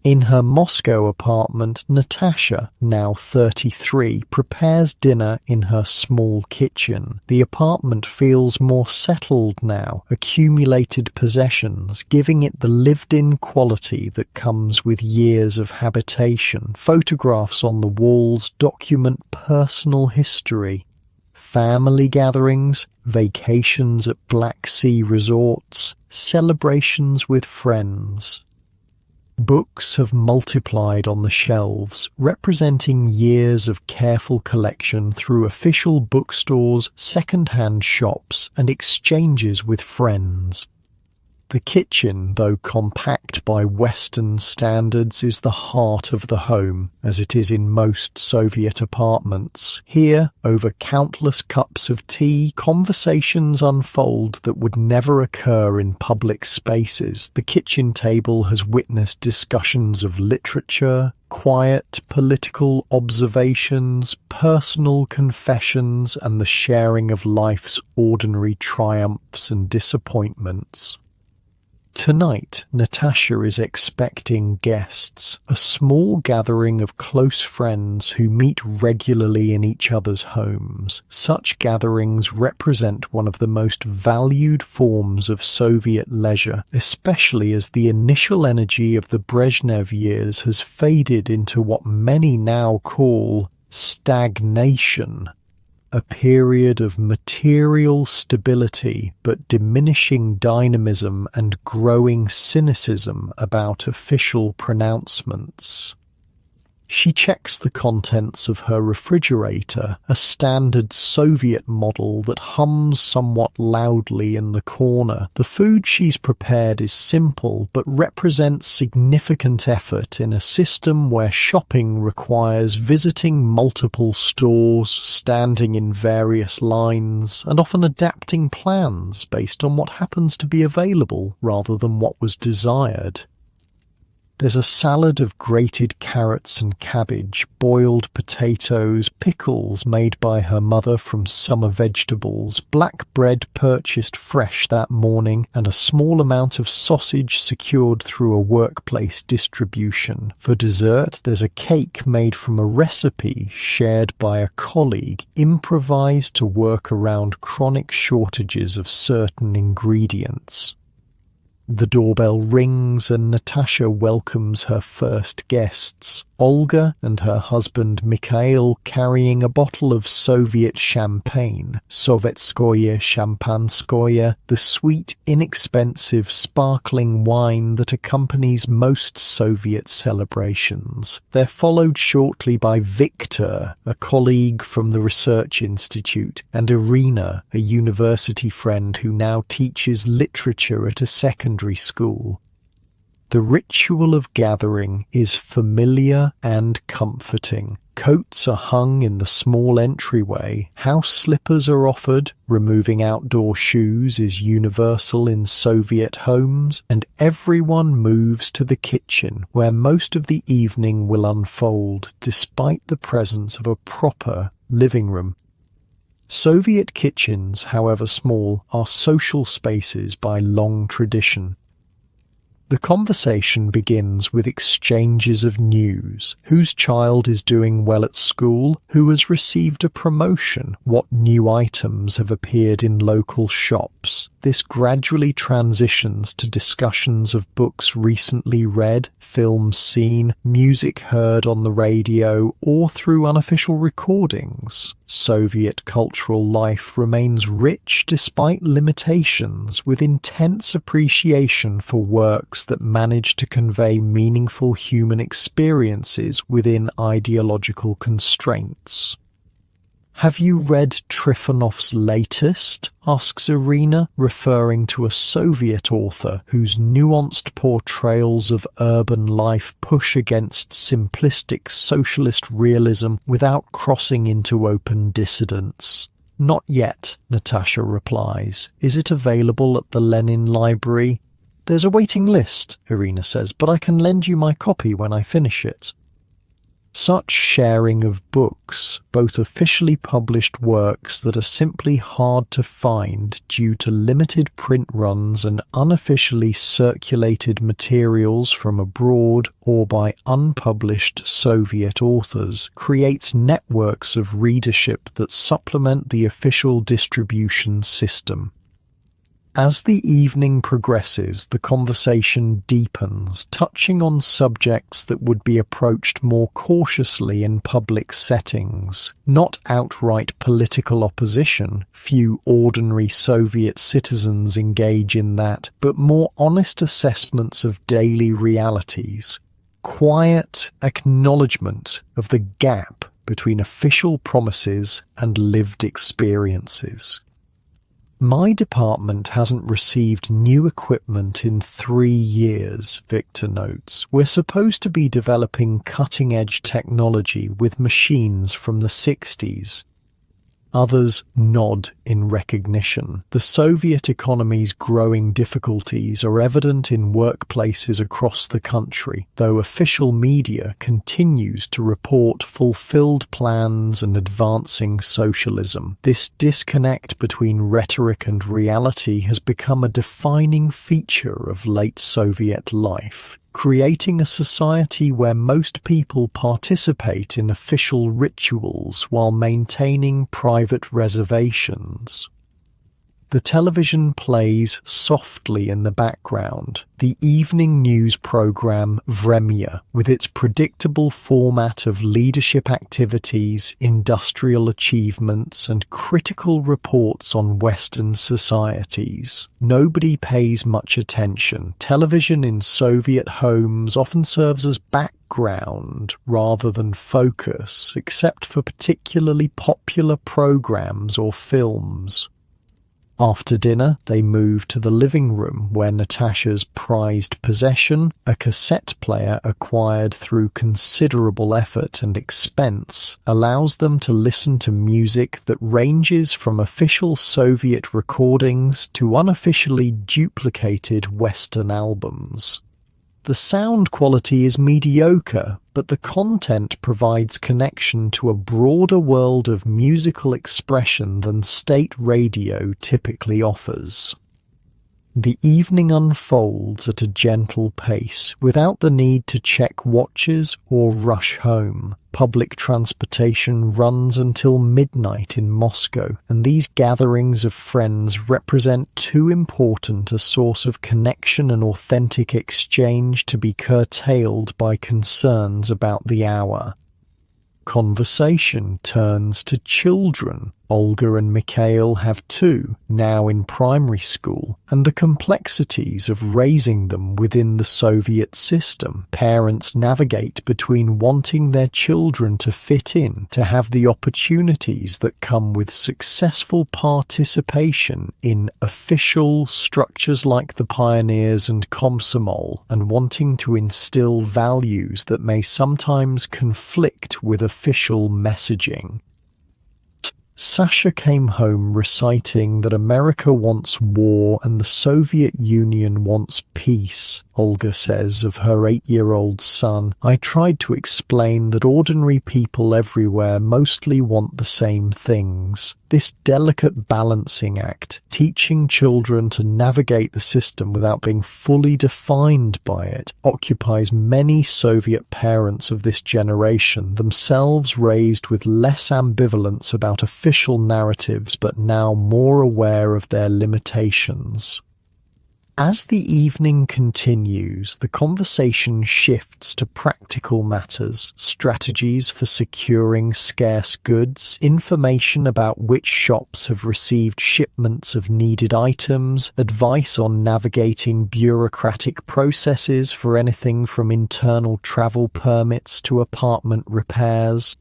Speaker 1: In her Moscow apartment, Natasha, now 33, prepares dinner in her small kitchen. The apartment feels more settled now, accumulated possessions, giving it the lived-in quality that comes with years of habitation. Photographs on the walls document personal history. Family gatherings, vacations at Black Sea resorts, celebrations with friends. Books have multiplied on the shelves, representing years of careful collection through official bookstores, second-hand shops, and exchanges with friends. The kitchen, though compact by Western standards, is the heart of the home, as it is in most Soviet apartments. Here, over countless cups of tea, conversations unfold that would never occur in public spaces. The kitchen table has witnessed discussions of literature, quiet political observations, personal confessions, and the sharing of life's ordinary triumphs and disappointments. Tonight, Natasha is expecting guests, a small gathering of close friends who meet regularly in each other's homes. Such gatherings represent one of the most valued forms of Soviet leisure, especially as the initial energy of the Brezhnev years has faded into what many now call stagnation. A period of material stability but diminishing dynamism and growing cynicism about official pronouncements. She checks the contents of her refrigerator, a standard Soviet model that hums somewhat loudly in the corner. The food she's prepared is simple but represents significant effort in a system where shopping requires visiting multiple stores, standing in various lines, and often adapting plans based on what happens to be available rather than what was desired. There's a salad of grated carrots and cabbage, boiled potatoes, pickles made by her mother from summer vegetables, black bread purchased fresh that morning, and a small amount of sausage secured through a workplace distribution. For dessert, there's a cake made from a recipe shared by a colleague, improvised to work around chronic shortages of certain ingredients. The doorbell rings and Natasha welcomes her first guests, Olga and her husband Mikhail carrying a bottle of Soviet champagne, Sovetskoye Shampanskoye, the sweet, inexpensive, sparkling wine that accompanies most Soviet celebrations. They're followed shortly by Viktor, a colleague from the research institute, and Irina, a university friend who now teaches literature at a secondary school. The ritual of gathering is familiar and comforting. Coats are hung in the small entryway, house slippers are offered, removing outdoor shoes is universal in Soviet homes, and everyone moves to the kitchen, where most of the evening will unfold, despite the presence of a proper living room. Soviet kitchens, however small, are social spaces by long tradition. The conversation begins with exchanges of news. Whose child is doing well at school? Who has received a promotion? What new items have appeared in local shops? This gradually transitions to discussions of books recently read, films seen, music heard on the radio, or through unofficial recordings. Soviet cultural life remains rich despite limitations, with intense appreciation for works that manage to convey meaningful human experiences within ideological constraints. "Have you read Trifonov's latest?" asks Irina, referring to a Soviet author whose nuanced portrayals of urban life push against simplistic socialist realism without crossing into open dissidence. "Not yet," Natasha replies. "Is it available at the Lenin Library?" "There's a waiting list," Irina says, "but I can lend you my copy when I finish it." Such sharing of books, both officially published works that are simply hard to find due to limited print runs and unofficially circulated materials from abroad or by unpublished Soviet authors, creates networks of readership that supplement the official distribution system. As the evening progresses, the conversation deepens, touching on subjects that would be approached more cautiously in public settings. Not outright political opposition, few ordinary Soviet citizens engage in that, but more honest assessments of daily realities. Quiet acknowledgement of the gap between official promises and lived experiences. "My department hasn't received new equipment in 3 years, Victor notes. "We're supposed to be developing cutting-edge technology with machines from the 60s. Others nod in recognition. The Soviet economy's growing difficulties are evident in workplaces across the country, though official media continues to report fulfilled plans and advancing socialism. This disconnect between rhetoric and reality has become a defining feature of late Soviet life, creating a society where most people participate in official rituals while maintaining private reservations. The television plays softly in the background, the evening news program Vremya, with its predictable format of leadership activities, industrial achievements, and critical reports on Western societies. Nobody pays much attention. Television in Soviet homes often serves as background rather than focus, except for particularly popular programs or films. After dinner, they move to the living room where Natasha's prized possession, a cassette player acquired through considerable effort and expense, allows them to listen to music that ranges from official Soviet recordings to unofficially duplicated Western albums. The sound quality is mediocre, but the content provides connection to a broader world of musical expression than state radio typically offers. The evening unfolds at a gentle pace, without the need to check watches or rush home. Public transportation runs until midnight in Moscow, and these gatherings of friends represent too important a source of connection and authentic exchange to be curtailed by concerns about the hour. Conversation turns to children. Olga and Mikhail have 2, now in primary school, and the complexities of raising them within the Soviet system. Parents navigate between wanting their children to fit in, to have the opportunities that come with successful participation in official structures like the Pioneers and Komsomol, and wanting to instill values that may sometimes conflict with official messaging. Sasha came home reciting that America wants war and the Soviet Union wants peace. Olga says of her 8-year-old son. I tried to explain that ordinary people everywhere mostly want the same things. This delicate balancing act, teaching children to navigate the system without being fully defined by it, occupies many Soviet parents of this generation, themselves raised with less ambivalence about official narratives but now more aware of their limitations. As the evening continues, the conversation shifts to practical matters, strategies for securing scarce goods, information about which shops have received shipments of needed items, advice on navigating bureaucratic processes for anything from internal travel permits to apartment repairs.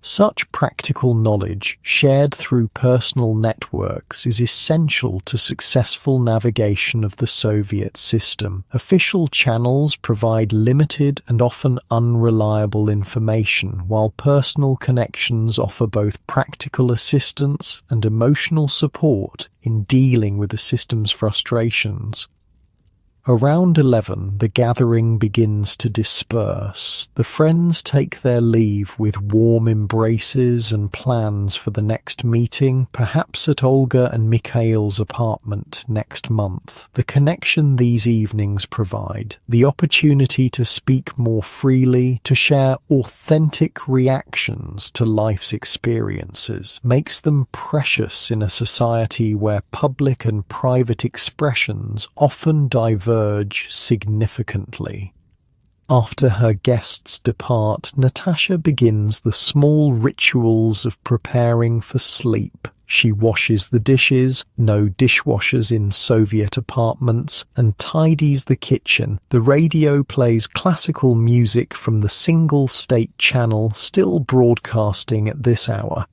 Speaker 1: Such practical knowledge, shared through personal networks, is essential to successful navigation of the Soviet system. Official channels provide limited and often unreliable information, while personal connections offer both practical assistance and emotional support in dealing with the system's frustrations. Around 11, the gathering begins to disperse. The friends take their leave with warm embraces and plans for the next meeting, perhaps at Olga and Mikhail's apartment next month. The connection these evenings provide, the opportunity to speak more freely, to share authentic reactions to life's experiences, makes them precious in a society where public and private expressions often diverge significantly. After her guests depart, Natasha begins the small rituals of preparing for sleep. She washes the dishes, no dishwashers in Soviet apartments, and tidies the kitchen. The radio plays classical music from the single-state channel still broadcasting at this hour.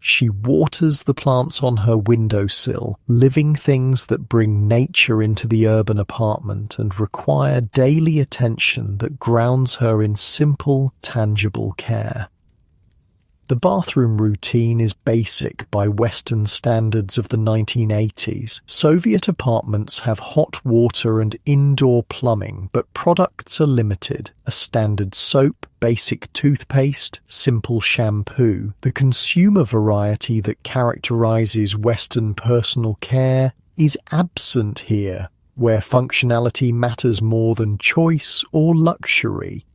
Speaker 1: She waters the plants on her windowsill, living things that bring nature into the urban apartment and require daily attention that grounds her in simple, tangible care. The bathroom routine is basic by Western standards of the 1980s. Soviet apartments have hot water and indoor plumbing, but products are limited. A standard soap, basic toothpaste, simple shampoo. The consumer variety that characterizes Western personal care is absent here, where functionality matters more than choice or luxury.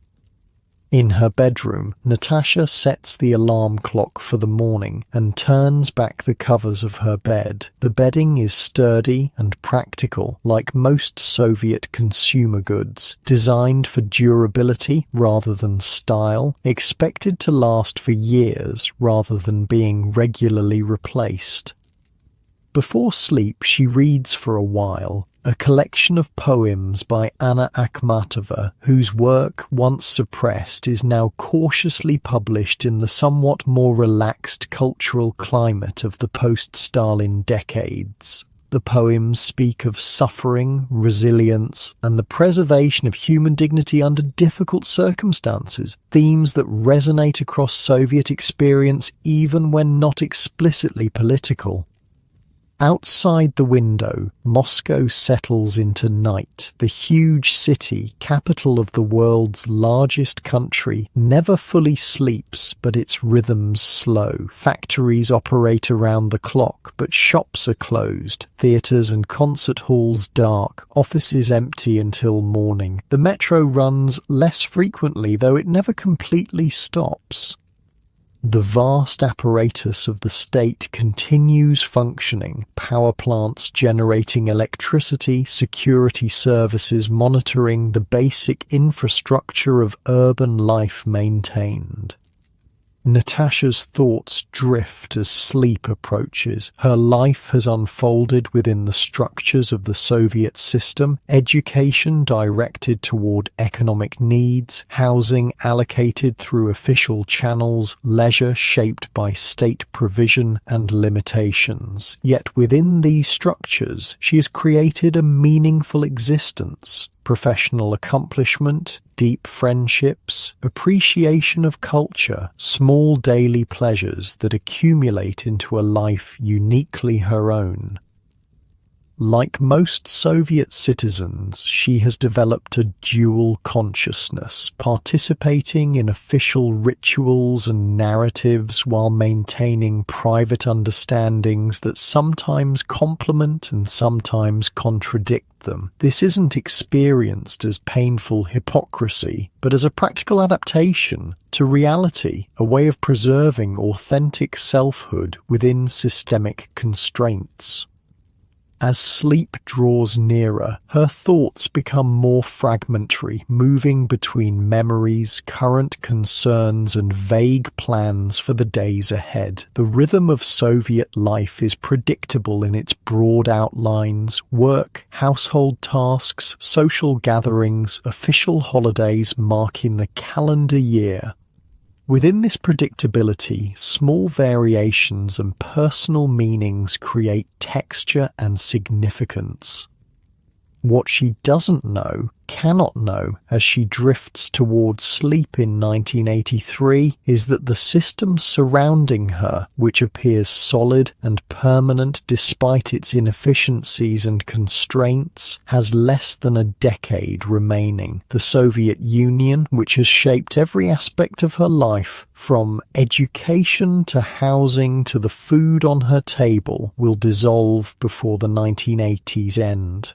Speaker 1: In her bedroom, Natasha sets the alarm clock for the morning and turns back the covers of her bed. The bedding is sturdy and practical, like most Soviet consumer goods, designed for durability rather than style, expected to last for years rather than being regularly replaced. Before sleep, she reads for a while, a collection of poems by Anna Akhmatova, whose work, once suppressed, is now cautiously published in the somewhat more relaxed cultural climate of the post-Stalin decades. The poems speak of suffering, resilience, and the preservation of human dignity under difficult circumstances, themes that resonate across Soviet experience even when not explicitly political. Outside the window, Moscow settles into night. The huge city, capital of the world's largest country, never fully sleeps, but its rhythms slow. Factories operate around the clock, but shops are closed. Theatres and concert halls dark. Offices empty until morning. The metro runs less frequently, though it never completely stops. The vast apparatus of the state continues functioning, power plants generating electricity, security services monitoring, the basic infrastructure of urban life maintained. Natasha's thoughts drift as sleep approaches. Her life has unfolded within the structures of the Soviet system, education directed toward economic needs, housing allocated through official channels, leisure shaped by state provision and limitations. Yet within these structures, she has created a meaningful existence. Professional accomplishment, deep friendships, appreciation of culture, small daily pleasures that accumulate into a life uniquely her own. Like most Soviet citizens, she has developed a dual consciousness, participating in official rituals and narratives while maintaining private understandings that sometimes complement and sometimes contradict them. This isn't experienced as painful hypocrisy, but as a practical adaptation to reality, a way of preserving authentic selfhood within systemic constraints. As sleep draws nearer, her thoughts become more fragmentary, moving between memories, current concerns, and vague plans for the days ahead. The rhythm of Soviet life is predictable in its broad outlines: work, household tasks, social gatherings, official holidays marking the calendar year. Within this predictability, small variations and personal meanings create texture and significance. What she doesn't know, cannot know, as she drifts towards sleep in 1983 is that the system surrounding her, which appears solid and permanent despite its inefficiencies and constraints, has less than a decade remaining. The Soviet Union, which has shaped every aspect of her life, from education to housing to the food on her table, will dissolve before the 1980s end.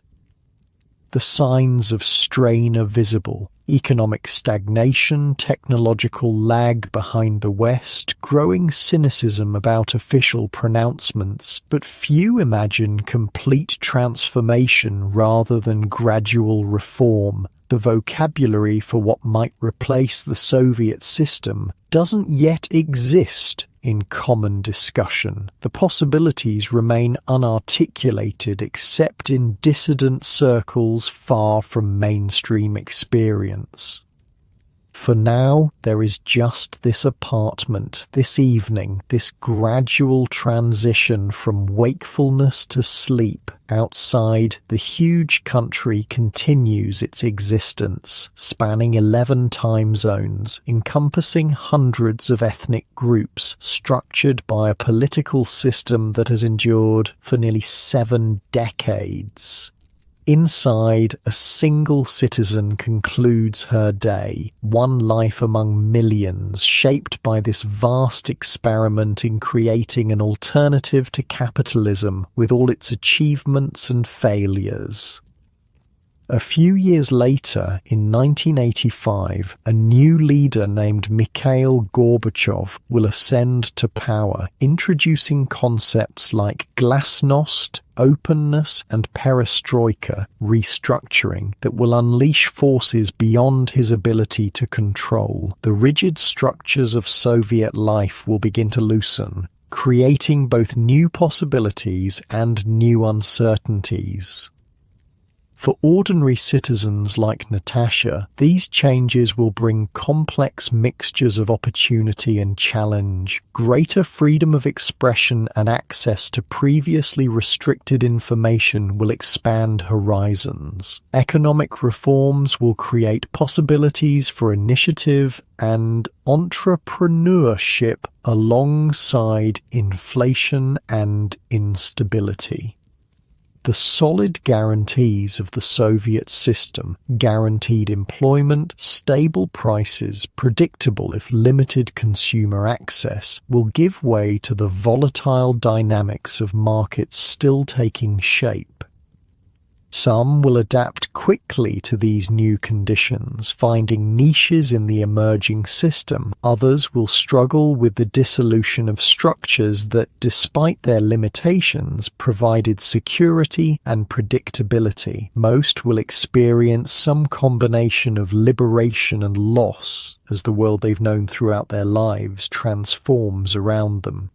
Speaker 1: The signs of strain are visible: economic stagnation, technological lag behind the West, growing cynicism about official pronouncements, but few imagine complete transformation rather than gradual reform. The vocabulary for what might replace the Soviet system doesn't yet exist in common discussion. The possibilities remain unarticulated except in dissident circles far from mainstream experience. For now, there is just this apartment, this evening, this gradual transition from wakefulness to sleep. Outside, the huge country continues its existence, spanning 11 time zones, encompassing hundreds of ethnic groups, structured by a political system that has endured for nearly 7 decades. Inside, a single citizen concludes her day, one life among millions, shaped by this vast experiment in creating an alternative to capitalism with all its achievements and failures. A few years later, in 1985, a new leader named Mikhail Gorbachev will ascend to power, introducing concepts like glasnost, openness, and perestroika, restructuring, that will unleash forces beyond his ability to control. The rigid structures of Soviet life will begin to loosen, creating both new possibilities and new uncertainties. For ordinary citizens like Natasha, these changes will bring complex mixtures of opportunity and challenge, greater freedom of expression, and access to previously restricted information will expand horizons. Economic reforms will create possibilities for initiative and entrepreneurship alongside inflation and instability. The solid guarantees of the Soviet system, guaranteed employment, stable prices, predictable if limited consumer access, will give way to the volatile dynamics of markets still taking shape. Some will adapt quickly to these new conditions, finding niches in the emerging system. Others will struggle with the dissolution of structures that, despite their limitations, provided security and predictability. Most will experience some combination of liberation and loss as the world they've known throughout their lives transforms around them.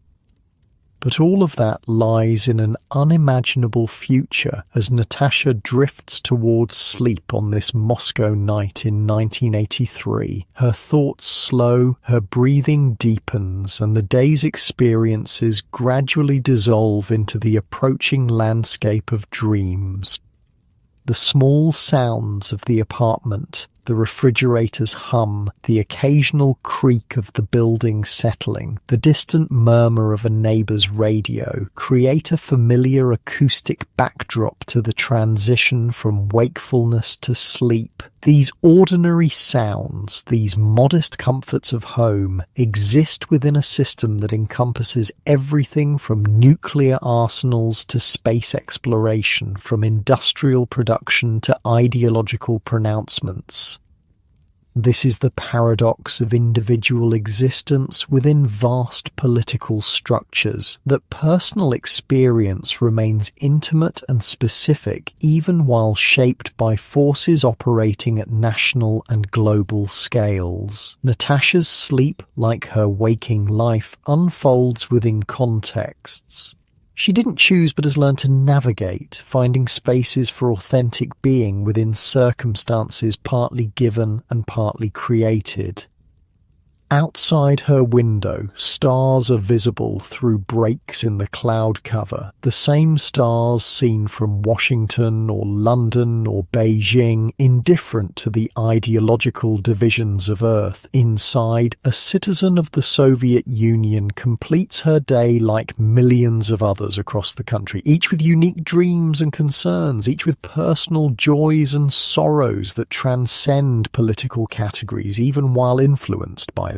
Speaker 1: But all of that lies in an unimaginable future as Natasha drifts towards sleep on this Moscow night in 1983. Her thoughts slow, her breathing deepens, and the day's experiences gradually dissolve into the approaching landscape of dreams. The small sounds of the apartment, the refrigerator's hum, the occasional creak of the building settling, the distant murmur of a neighbor's radio create a familiar acoustic backdrop to the transition from wakefulness to sleep. These ordinary sounds, these modest comforts of home, exist within a system that encompasses everything from nuclear arsenals to space exploration, from industrial production to ideological pronouncements. This is the paradox of individual existence within vast political structures, that personal experience remains intimate and specific even while shaped by forces operating at national and global scales. Natasha's sleep, like her waking life, unfolds within contexts. She didn't choose but has learned to navigate, finding spaces for authentic being within circumstances partly given and partly created. Outside her window, stars are visible through breaks in the cloud cover, the same stars seen from Washington or London or Beijing, indifferent to the ideological divisions of Earth. Inside, a citizen of the Soviet Union completes her day like millions of others across the country, each with unique dreams and concerns, each with personal joys and sorrows that transcend political categories, even while influenced by them.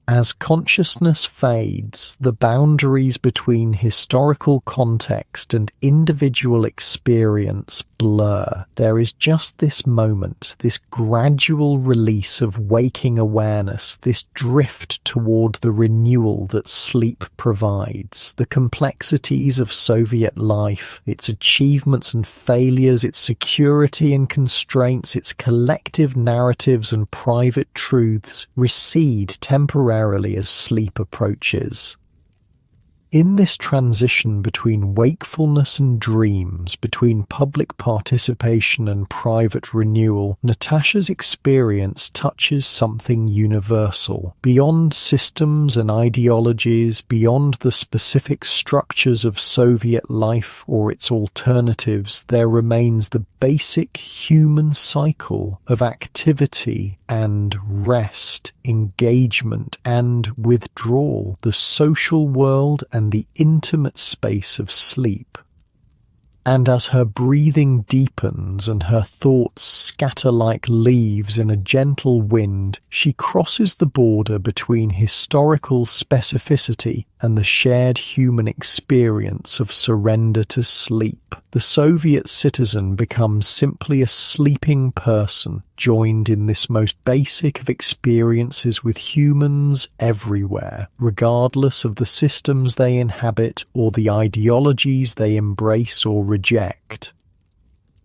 Speaker 1: As consciousness fades, the boundaries between historical context and individual experience blur. There is just this moment, this gradual release of waking awareness, this drift toward the renewal that sleep provides. The complexities of Soviet life, its achievements and failures, its security and constraints, its collective narratives and private truths recede temporarily as sleep approaches. In this transition between wakefulness and dreams, between public participation and private renewal, Natasha's experience touches something universal. Beyond systems and ideologies, beyond the specific structures of Soviet life or its alternatives, there remains the basic human cycle of activity and rest, engagement and withdrawal, the social world and the intimate space of sleep. And as her breathing deepens and her thoughts scatter like leaves in a gentle wind, she crosses the border between historical specificity and the shared human experience of surrender to sleep. The Soviet citizen becomes simply a sleeping person, joined in this most basic of experiences with humans everywhere, regardless of the systems they inhabit or the ideologies they embrace or reject.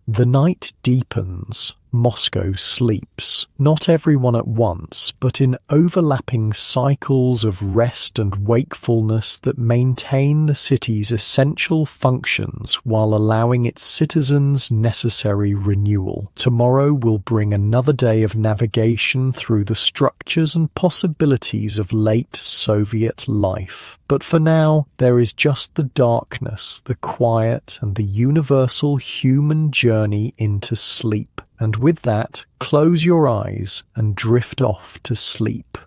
Speaker 1: The night deepens. Moscow sleeps, not everyone at once, but in overlapping cycles of rest and wakefulness that maintain the city's essential functions while allowing its citizens necessary renewal. Tomorrow will bring another day of navigation through the structures and possibilities of late Soviet life. But for now, there is just the darkness, the quiet, and the universal human journey into sleep. And with that, close your eyes and drift off to sleep.